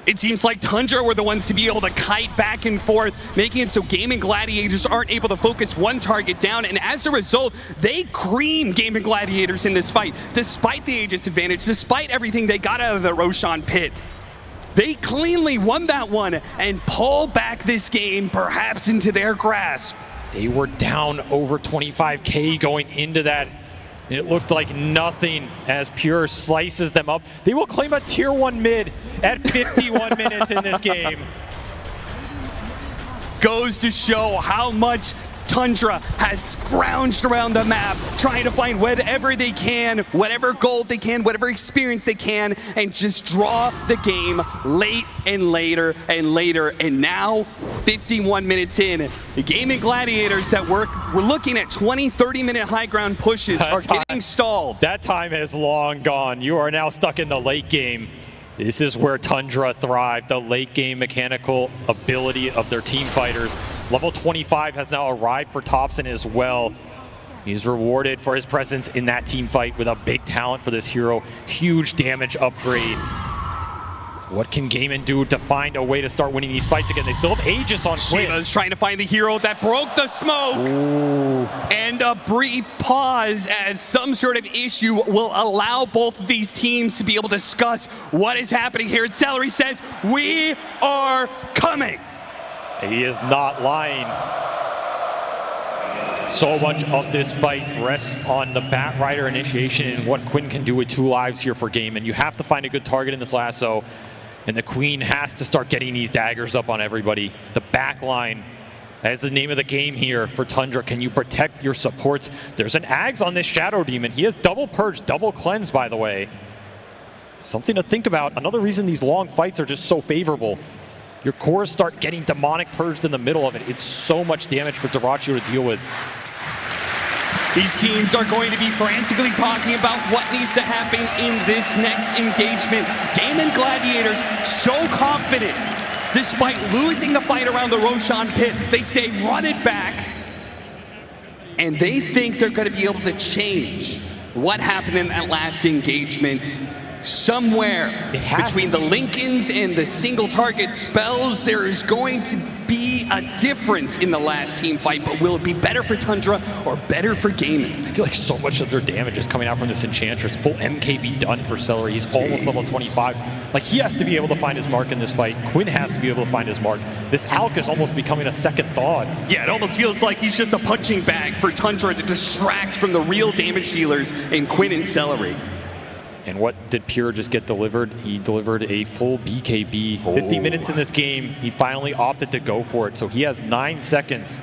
It seems like Tundra were the ones to be able to kite back and forth, making it so Gaimin Gladiators aren't able to focus one target down, and as a result, they cream Gaimin Gladiators in this fight. Despite the Aegis advantage, despite everything they got out of the Roshan pit, they cleanly won that one and pull back this game perhaps into their grasp. They were down over 25k going into that. It looked like nothing as Pure slices them up. They will claim a tier 1 mid at 51 minutes in this game. Goes to show how much Tundra has scrounged around the map, trying to find whatever they can, whatever gold they can, whatever experience they can, and just draw the game late and later and later. And now, 51 minutes in, the Gaimin Gladiators that we're looking at 20, 30-minute high ground pushes are getting stalled. That time is long gone. You are now stuck in the late game. This is where Tundra thrived, the late game mechanical ability of their team fighters. Level 25 has now arrived for Thompson as well. He's rewarded for his presence in that team fight with a big talent for this hero. Huge damage upgrade. What can Gaimin do to find a way to start winning these fights again? They still have Aegis on Quinn. Shiva's trying to find the hero that broke the smoke. Ooh. And a brief pause as some sort of issue will allow both of these teams to be able to discuss what is happening here. And Celery says, "We are coming." He is not lying. So much of this fight rests on the Batrider initiation and what Quinn can do with 2 lives here for Gaimin. You have to find a good target in this lasso, and the Queen has to start getting these daggers up on everybody. The back line, that's the name of the game here for Tundra. Can you protect your supports? There's an Ags on this Shadow Demon. He has double purge, double cleanse, by the way. Something to think about. Another reason these long fights are just so favorable. Your cores start getting demonic purged in the middle of it. It's so much damage for Dyrachyo to deal with. These teams are going to be frantically talking about what needs to happen in this next engagement. Gaimin Gladiators so confident, despite losing the fight around the Roshan pit. They say run it back, and they think they're going to be able to change what happened in that last engagement. Somewhere between the Lincolns and the single target spells, there is going to be a difference in the last team fight, but will it be better for Tundra or better for Gaiming? I feel like so much of their damage is coming out from this Enchantress. Full MKB done for Celery. He's almost level 25. Like, he has to be able to find his mark in this fight. Quinn has to be able to find his mark. This Alk is almost becoming a second thought. Yeah, it almost feels like he's just a punching bag for Tundra to distract from the real damage dealers in Quinn and Celery. And what did Pure just get delivered? He delivered a full BKB. 50 minutes in this game, he finally opted to go for it. So he has 9 seconds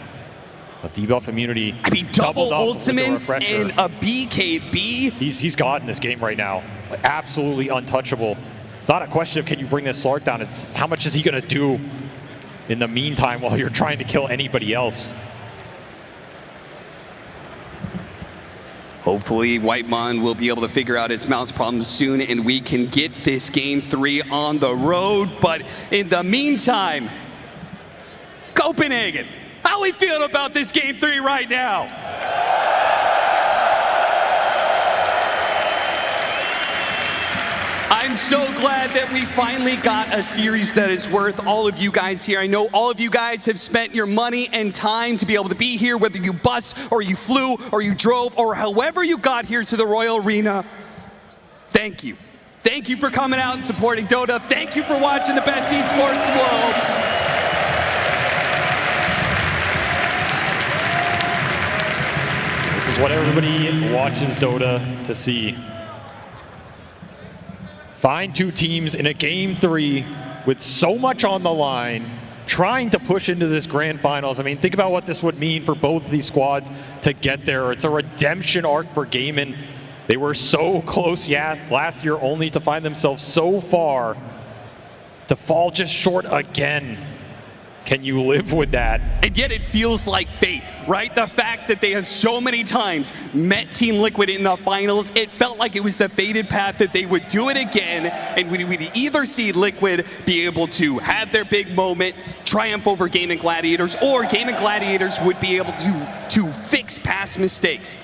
of debuff immunity. I mean, double ultimates and a BKB. He's God in this game right now. Absolutely untouchable. It's not a question of can you bring this Slark down, it's how much is he going to do in the meantime while you're trying to kill anybody else. Hopefully, Whitemon will be able to figure out his mouse problems soon, and we can get this Game 3 on the road. But in the meantime, Copenhagen, how are we feeling about this Game 3 right now? I'm so glad that we finally got a series that is worth all of you guys here. I know all of you guys have spent your money and time to be able to be here, whether you bus or you flew or you drove or however you got here to the Royal Arena. Thank you. Thank you for coming out and supporting Dota. Thank you for watching the best esports in the world. This is what everybody watches Dota to see. Find two teams in a Game 3 with so much on the line, trying to push into this grand finals. I mean, think about what this would mean for both of these squads to get there. It's a redemption arc for Gaimin. They were so close last year, only to find themselves so far to fall just short again. Can you live with that? And yet it feels like fate, right? The fact that they have so many times met Team Liquid in the finals, it felt like it was the fated path that they would do it again, and we'd either see Liquid be able to have their big moment, triumph over Gaimin Gladiators, or Gaimin Gladiators would be able to fix past mistakes.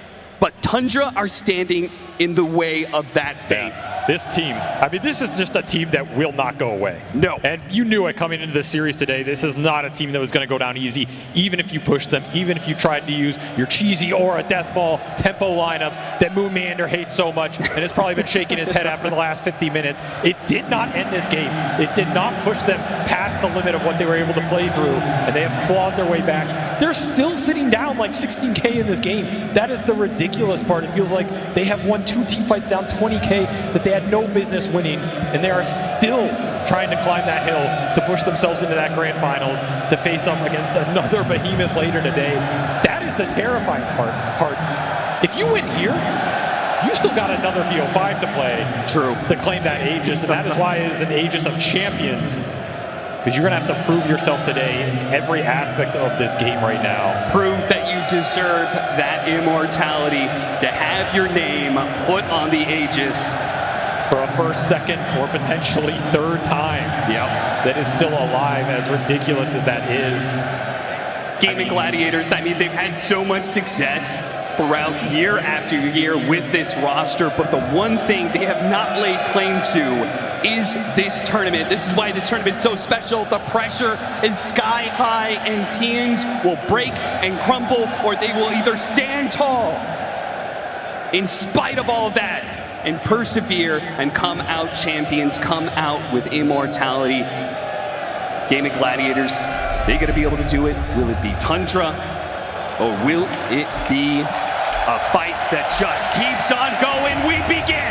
But Tundra are standing in the way of that fate. Yeah. This team, I mean, this is just a team that will not go away. No. And you knew it coming into this series today. This is not a team that was going to go down easy, even if you pushed them, even if you tried to use your cheesy Aura, Death Ball, tempo lineups that Moon Meander hates so much and has probably been shaking his head after the last 50 minutes. It did not end this game. It did not push them past the limit of what they were able to play through, and they have clawed their way back. They're still sitting down like 16K in this game. That is the ridiculous part. It feels like they have won 2 team fights down 20K that they had no business winning, and they are still trying to climb that hill to push themselves into that grand finals to face up against another behemoth later today. That is the terrifying part. If you win here, you still got another BO5 to play. True. To claim that Aegis, and that is why it is an Aegis of champions. Because you're going to have to prove yourself today in every aspect of this game right now. Prove that you deserve that immortality, to have your name put on the Aegis. For a first, second, or potentially third time. Yep. That is still alive, as ridiculous as that is. Gaimin Gladiators, I mean, they've had so much success throughout year after year with this roster, but the one thing they have not laid claim to is this tournament. This is why this tournament is so special. The pressure is sky high, and teams will break and crumble, or they will either stand tall in spite of all of that and persevere and come out champions, come out with immortality. Gaimin Gladiators, they gonna be able to do it? Will it be Tundra, or will it be a fight that just keeps on going? We begin.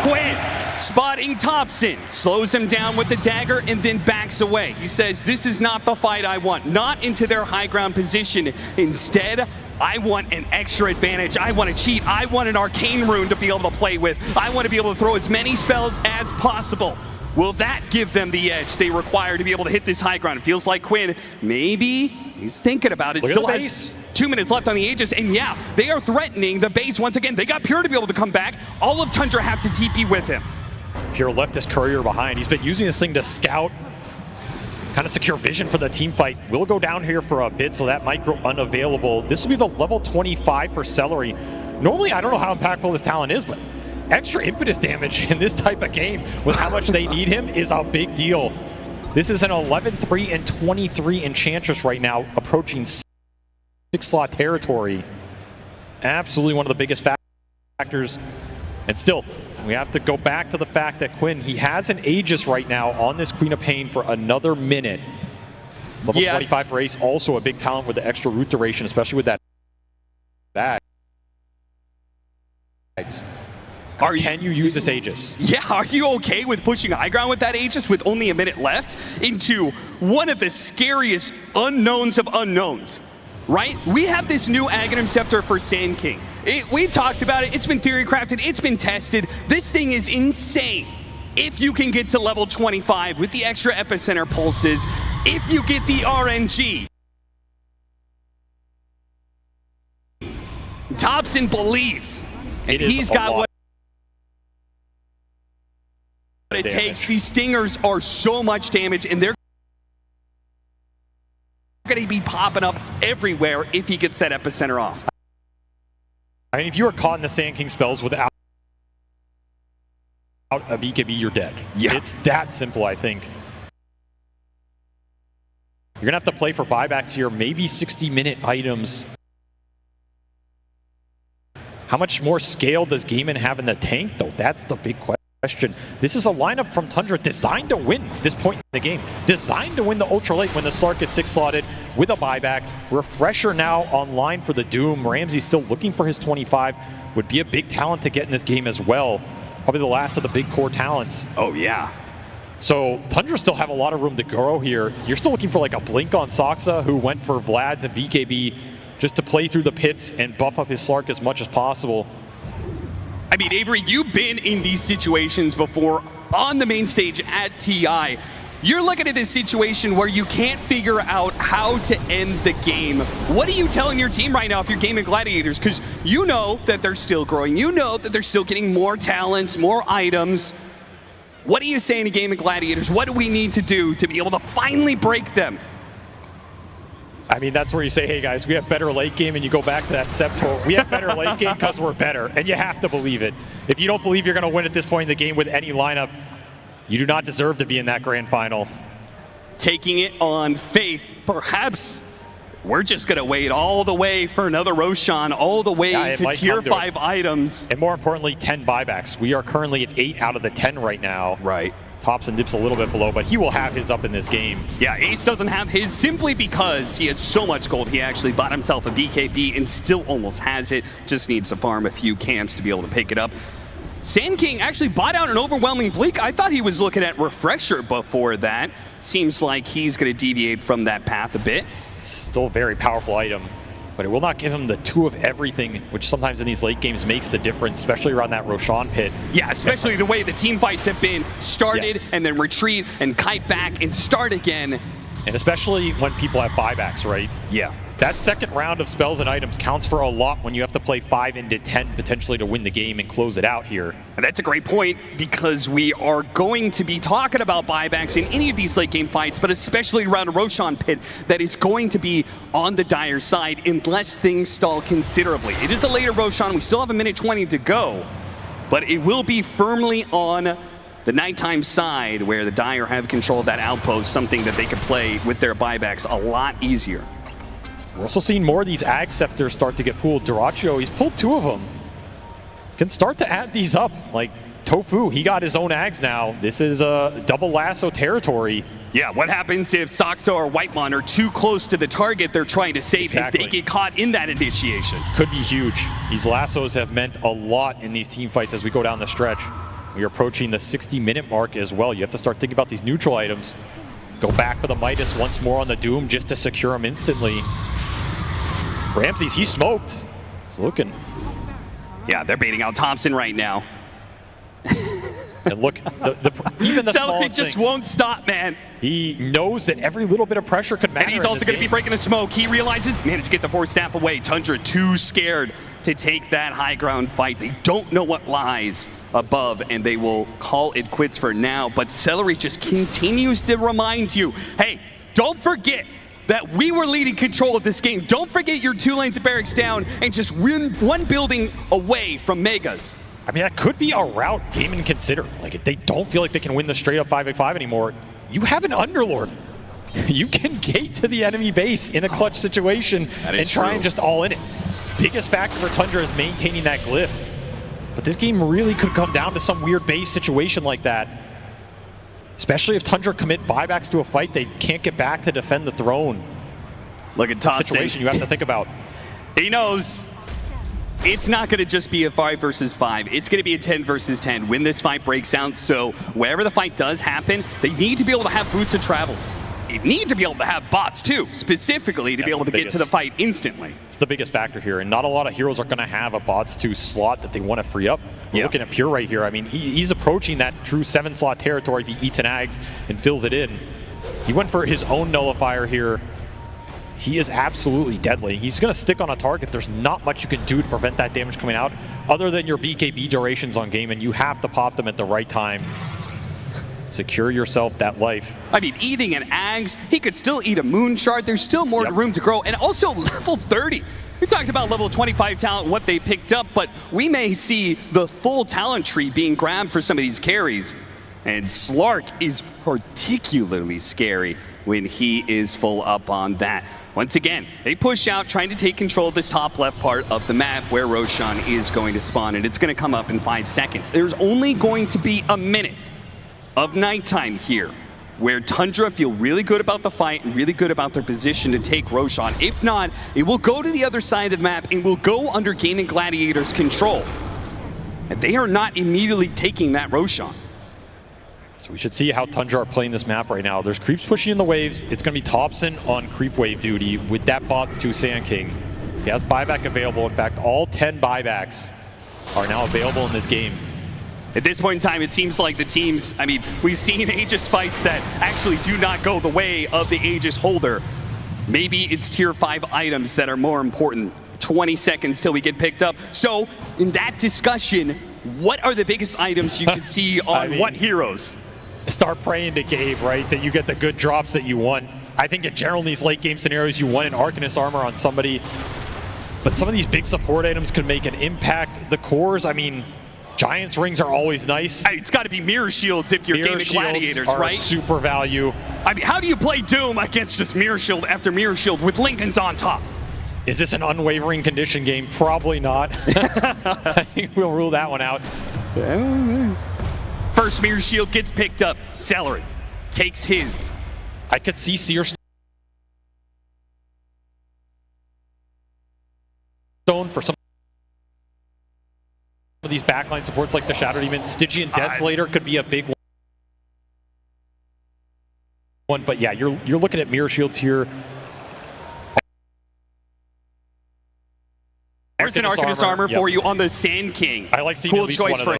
Quinn spotting Thompson, slows him down with the dagger and then backs away. He says, this is not the fight I want. Not into their high ground position. Instead, I want an extra advantage. I want to cheat. I want an arcane rune to be able to play with. I want to be able to throw as many spells as possible. Will that give them the edge they require to be able to hit this high ground? It feels like Quinn, maybe he's thinking about it. Still has 2 minutes left on the Aegis, and yeah, they are threatening the base once again. They got Pure to be able to come back. All of Tundra have to TP with him. Pure left his courier behind. He's been using this thing to scout, kind of secure vision for the team fight. Will go down here for a bit, so that micro unavailable. This will be the level 25 for Celery. Normally, I don't know how impactful this talent is, but extra impetus damage in this type of game with how much they need him is a big deal. This is an 11-3 and 23 Enchantress right now, approaching 6-slot territory. Absolutely one of the biggest factors. And still, we have to go back to the fact that Quinn, he has an Aegis right now on this Queen of Pain for another minute. Level 25 for Ace, also a big talent with the extra root duration, especially with that bags. Can you use this Aegis? Yeah, are you okay with pushing high ground with that Aegis with only a minute left into one of the scariest unknowns of unknowns? Right? We have this new Aghanim Scepter for Sand King. We talked about it, it's been theory crafted, it's been tested. This thing is insane. If you can get to level 25 with the extra epicenter pulses, if you get the RNG. Thompson believes, and he's got what it takes. These stingers are so much damage, and they're going to be popping up everywhere if he gets that epicenter off. I mean, if you are caught in the Sand King spells without a BKB, you're dead. Yeah. It's that simple, I think. You're going to have to play for buybacks here, maybe 60-minute items. How much more scale does Gaimin have in the tank, though? That's the big question. This is a lineup from Tundra designed to win this point in the game. Designed to win the Ultra Late when the Slark is 6-slotted with a buyback. Refresher now online for the Doom. Ramsey still looking for his 25. Would be a big talent to get in this game as well. Probably the last of the big core talents. Oh, yeah. So Tundra still have a lot of room to grow here. You're still looking for like a blink on Soxa, who went for Vlad's and BKB just to play through the pits and buff up his Slark as much as possible. I mean, Avery, you've been in these situations before on the main stage at TI. You're looking at this situation where you can't figure out how to end the game. What are you telling your team right now if you're Gaimin Gladiators? Because you know that they're still growing. You know that they're still getting more talents, more items. What are you saying to Gaimin Gladiators? What do we need to do to be able to finally break them? I mean, that's where you say, hey guys, we have better late game, and you go back to that Scepter. We have better late game because we're better, and you have to believe it. If you don't believe you're going to win at this point in the game with any lineup, you do not deserve to be in that grand final. Taking it on faith, perhaps we're just going to wait all the way for another Roshan, all the way to tier 5 items. And more importantly, 10 buybacks. We are currently at 8 out of the 10 right now. Right. Thompson dips a little bit below, but he will have his up in this game. Yeah, Ace doesn't have his simply because he had so much gold. He actually bought himself a BKB and still almost has it. Just needs to farm a few camps to be able to pick it up. Sand King actually bought out an overwhelming Bleak. I thought he was looking at Refresher before that. Seems like he's going to deviate from that path a bit. Still a very powerful item, but it will not give him the 2 of everything, which sometimes in these late games makes the difference, especially around that Roshan pit. Yeah, especially the way the team fights have been started and then retreat and kite back and start again. And especially when people have buybacks, right? Yeah. That second round of spells and items counts for a lot when you have to play 5 into 10 potentially to win the game and close it out here. And that's a great point, because we are going to be talking about buybacks in any of these late game fights, but especially around a Roshan pit that is going to be on the dire side unless things stall considerably. It is a later Roshan. We still have a minute 20 to go, but it will be firmly on the nighttime side where the Dire have control of that outpost, something that they could play with their buybacks a lot easier. We're also seeing more of these Ag Scepters start to get pulled. Duracio, he's pulled 2 of them. Can start to add these up. Like Tofu, he got his own Ags now. This is a double lasso territory. Yeah, what happens if Soxa or Whitemon are too close to the target they're trying to save and they get caught in that initiation? Could be huge. These lassos have meant a lot in these team fights as we go down the stretch. We're approaching the 60-minute mark as well. You have to start thinking about these neutral items. Go back for the Midas once more on the Doom just to secure him instantly. Ramses, he's smoked. He's looking. Yeah, they're baiting out Thompson right now. And look, even the Celery just things, won't stop, man. He knows that every little bit of pressure could matter. And he's also going to be breaking the smoke. He realizes, managed to get the force staff away. Tundra too scared to take that high ground fight. They don't know what lies above, and they will call it quits for now. But Celery just continues to remind you, hey, don't forget that we were leading control of this game. Don't forget your 2 lanes of barracks down and just win 1 building away from Megas. I mean, that could be a route Gaimin consider. Like, if they don't feel like they can win the straight-up 5v5 anymore, you have an Underlord. You can gate to the enemy base in a clutch situation and try and just all in it. Biggest factor for Tundra is maintaining that glyph. But this game really could come down to some weird base situation like that. Especially if Tundra commit buybacks to a fight, they can't get back to defend the throne. Look at Thompson. Situation you have to think about. He knows it's not going to just be a 5 versus 5. It's going to be a 10 versus 10 when this fight breaks out. So wherever the fight does happen, they need to be able to have boots and travels. They need to be able to have bots too, specifically to be able to get to the fight instantly. It's the biggest factor here, and not a lot of heroes are going to have a bots 2 slot that they want to free up. We're looking at Pure right here. I mean, he's approaching that true 7-slot territory if he eats an Ags and fills it in. He went for his own nullifier here. He is absolutely deadly. He's going to stick on a target. There's not much you can do to prevent that damage coming out, other than your BKB durations on game, and you have to pop them at the right time. Secure yourself that life. I mean, eating an Ags, he could still eat a Moon Shard. There's still more room to grow, and also level 30. We talked about level 25 talent, what they picked up, but we may see the full talent tree being grabbed for some of these carries. And Slark is particularly scary when he is full up on that. Once again, they push out, trying to take control of this top left part of the map where Roshan is going to spawn, and it's going to come up in 5 seconds. There's only going to be a minute of nighttime here, where Tundra feel really good about the fight and really good about their position to take Roshan. If not, it will go to the other side of the map and will go under Gaimin Gladiators' control. And they are not immediately taking that Roshan. So we should see how Tundra are playing this map right now. There's creeps pushing in the waves. It's going to be Thompson on creep wave duty with that bots 2 Sand King. He has buyback available. In fact, all 10 buybacks are now available in this game. At this point in time, it seems like the teams, I mean, we've seen Aegis fights that actually do not go the way of the Aegis holder. Maybe it's tier 5 items that are more important. 20 seconds till we get picked up. So in that discussion, what are the biggest items you can see on I mean, what heroes? Start praying to Gabe, right? That you get the good drops that you want. I think in general in these late game scenarios, you want an Arcanist armor on somebody. But some of these big support items could make an impact. The cores, I mean, Giant's rings are always nice. It's got to be mirror shields if you're Gaimin Gladiators, are right? Super value. I mean, how do you play Doom against just mirror shield after mirror shield with Lincoln's on top? Is this an unwavering condition game? Probably not. I think we'll rule that one out. First mirror shield gets picked up. Celery takes his. I could see Seer Stone for some of these backline supports like the Shadow Demon. Stygian Desolator could be a big one, but yeah, you're looking at mirror shields here. There's an Arcanist armor for you on the Sand King. I like seeing cool choice for him.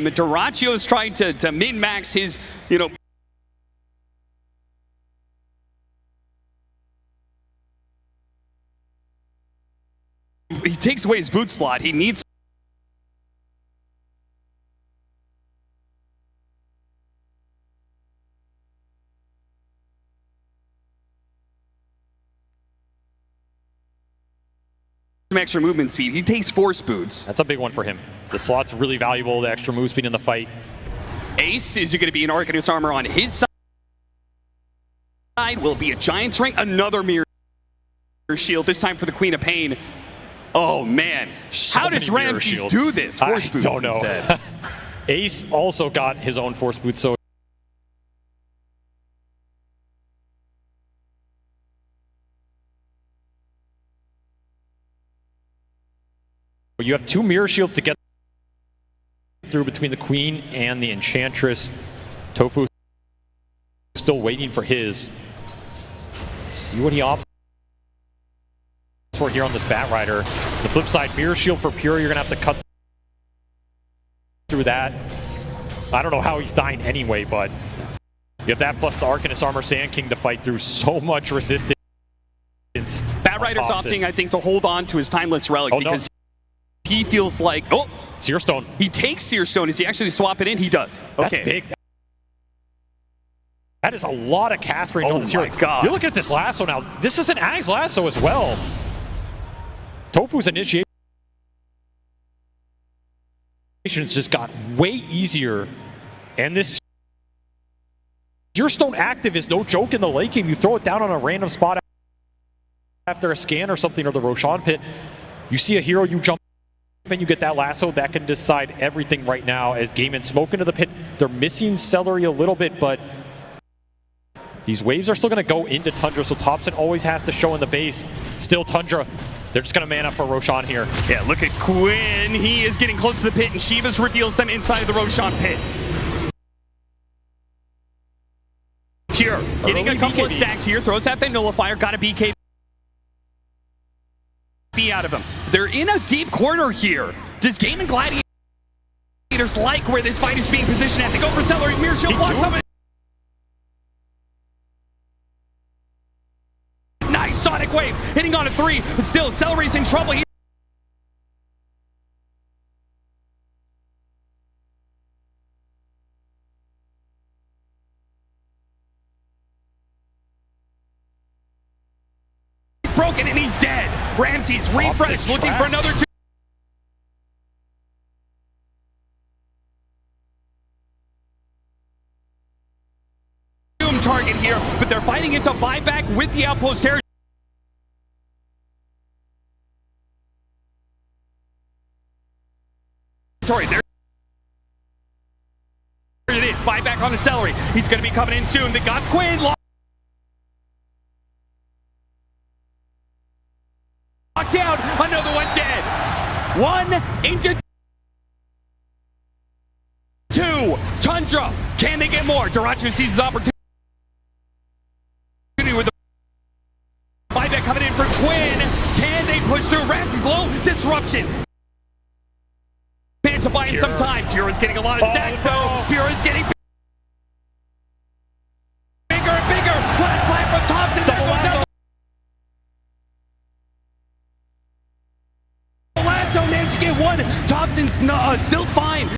Duraccio is trying to min-max his, you know, he takes away his boot slot. He needs some extra movement speed. He takes force boots. That's a big one for him. The slot's really valuable, the extra move speed in the fight. Ace, is it going to be an Arcanist armor on his side? Will it be a Giant's ring? Another mirror shield, this time for the Queen of Pain. Oh man, how does Ramses do this? Force boots don't know. Instead. Ace also got his own force boots, so you have 2 mirror shields to get through between the Queen and the Enchantress. Tofu still waiting for his. See what he opts for here on this Bat Rider. The flip side, Mirror Shield for Pure, you're going to have to cut through that. I don't know how he's dying anyway, but you have that plus the Arcanist Armor Sand King to fight through so much resistance. Bat Rider's opting, I think, to hold on to his Timeless Relic because he feels like, Seer Stone. He takes Seer Stone. Is he actually swap it in? He does. Okay. That's big. That is a lot of cast range on this hero. God. You look at this lasso now. This is an Ag's lasso as well. Tofu's initiation just got way easier. And this Seer Stone active is no joke in the late game. You throw it down on a random spot after a scan or something, or the Roshan pit. You see a hero, you jump and you get that lasso. That can decide everything right now as Gaimin smoke into the pit. They're missing Celery a little bit, but these waves are still going to go into Tundra, so Thompson always has to show in the base. Still Tundra. They're just going to man up for Roshan here. Yeah, look at Quinn. He is getting close to the pit, and Shivas reveals them inside of the Roshan pit. Pure getting a couple of stacks here, throws out the nullifier, got a BKB out of him. They're in a deep corner here. Does Gaimin Gladiators like where this fight is being positioned at? They go for Celery. Mirror Shield blocks up. Nice Sonic Wave hitting on a 3. But still, Celery's in trouble. Broken and he's dead. Ramsey's refresh, looking for another 2 target here, but they're fighting into buyback with the outpost territory. There it is, buyback on the Celery. He's going to be coming in soon. They got Quinn. Down, another one dead. 1 into 2. Tundra, can they get more? Darachu sees his opportunity with the buyback coming in for Quinn. Can they push through? Ramsey's low. Disruption. Panta buying some time. Pura's getting a lot of stacks though. Pura's getting bigger and bigger. Last slam from Thompson. There goes out. So managed to get one. Thompson's still fine.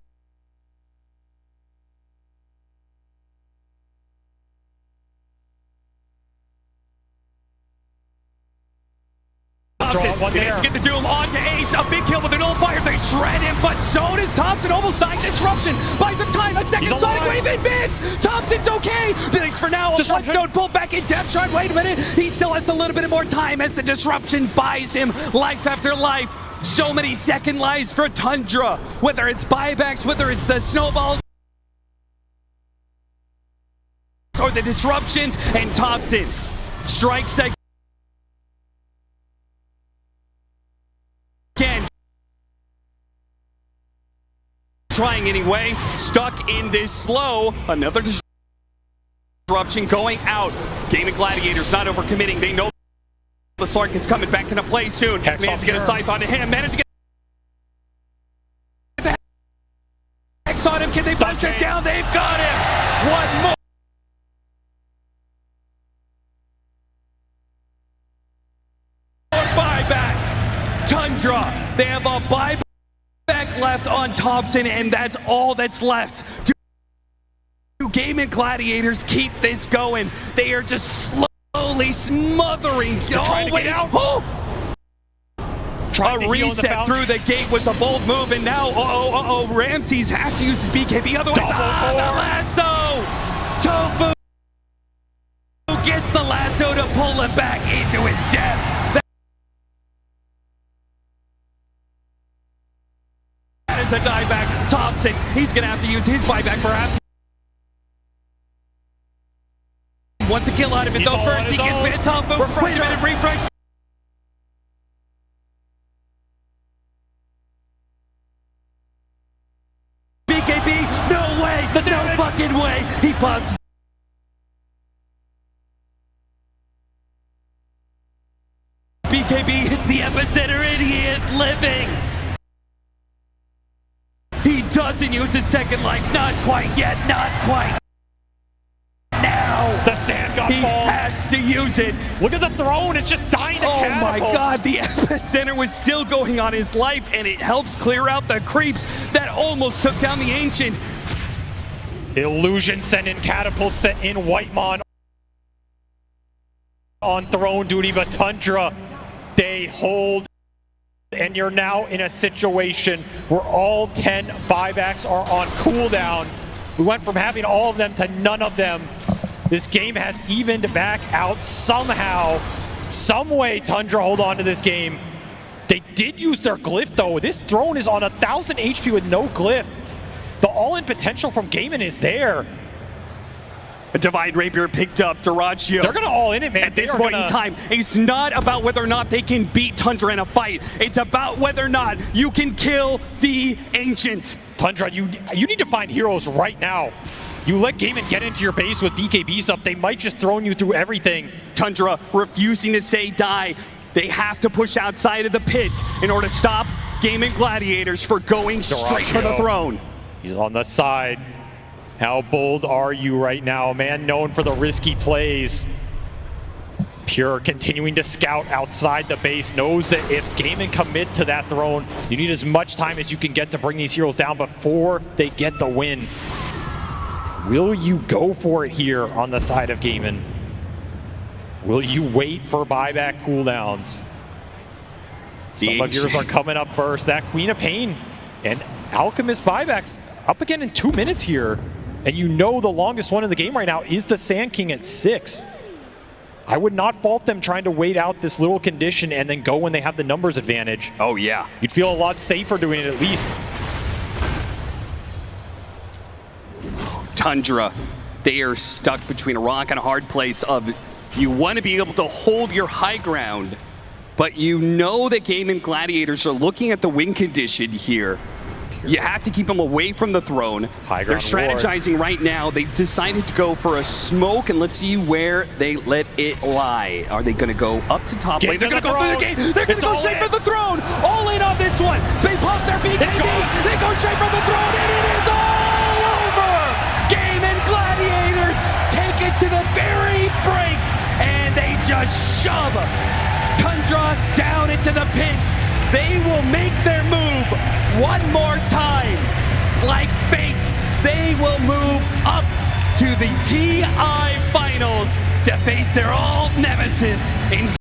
Thompson managed to get the duel onto Ace. A big kill with a nullifier. They shred him, but so does Thompson. Almost dying. Disruption. Buys some time. A second Sonic Wave and miss. Thompson's okay. At least for now. Bloodstone pulled back in depth shot. Wait a minute. He still has a little bit more time as the disruption buys him life after life. So many second lives for Tundra, whether it's buybacks, whether it's the snowballs, or the disruptions, and Thompson strikes again. Trying anyway, stuck in this slow, another disruption going out. Gaimin Gladiators not overcommitting, they know the Sark is coming back into play soon. Managed to get a scythe onto him. Managed to get the Hex on him. Can they punch it down? They've got him. One more. Buyback. Tundra. They have a buyback left on Thompson, and that's all that's left. Do Gaimin Gladiators keep this going? They are just slowly smothering. Trying to get out. A reset through the gate was a bold move, and now, Ramses has to use his BKB. Otherwise, the lasso! Tofu gets the lasso to pull him back into his death. That is a dieback. Thompson, he's going to have to use his buyback perhaps. Wants a kill out of it though. First he gets bit. Tofu. Wait a minute, refresh. BKB, no way, no fucking way. He pops BKB hits the epicenter and he is living. He doesn't use his second life. Not quite yet. Not quite. Now The sand got he balled. has to use it. Look at the throne. It's just dying to Oh my catapult. god, the epicenter was still going on his life, and it helps clear out the creeps that almost took down the Ancient. Illusion sent in catapult, sent in Whitemon on throne duty, but Tundra, they hold. And you're now in a situation where all 10 buybacks are on cooldown. We went from having all of them to none of them. This game has evened back out somehow. Some way Tundra hold on to this game. They did use their glyph though. This throne is on 1,000 HP with no glyph. The all-in potential from Gaimin is there. A Divine Rapier picked up Dyrachyo. They're gonna all in it, man. At this point in time, it's not about whether or not they can beat Tundra in a fight. It's about whether or not you can kill the Ancient. Tundra, you need to find heroes right now. You let Gaimin get into your base with BKBs up, they might just throw you through everything. Tundra refusing to say die. They have to push outside of the pit in order to stop Gaimin Gladiators for going straight for the throne. He's on the side. How bold are you right now? A man known for the risky plays. Pure continuing to scout outside the base, knows that if Gaimin commit to that throne, you need as much time as you can get to bring these heroes down before they get the win. Will you go for it here on the side of Gaimin? Will you wait for buyback cooldowns? Some of yours are coming up first. That Queen of Pain and Alchemist buybacks up again in 2 minutes here. And you know the longest one in the game right now is the Sand King at 6. I would not fault them trying to wait out this little condition and then go when they have the numbers advantage. Oh yeah. You'd feel a lot safer doing it at least. Tundra, they are stuck between a rock and a hard place of you want to be able to hold your high ground, but you know that Gaimin Gladiators are looking at the win condition here. You have to keep them away from the throne. They're strategizing right now. They decided to go for a smoke, and let's see where they let it lie. Are they going to go up to top lane? They're going to go through the gate. They're going to go straight for the throne. All in on this one. They pop their BKBs. They go straight for the throne, and it is all over. Gaimin Gladiators take it to the very brink, and they just shove Tundra down into the pit. They will make their move one more time. Like fate, they will move up to the TI Finals to face their old nemesis in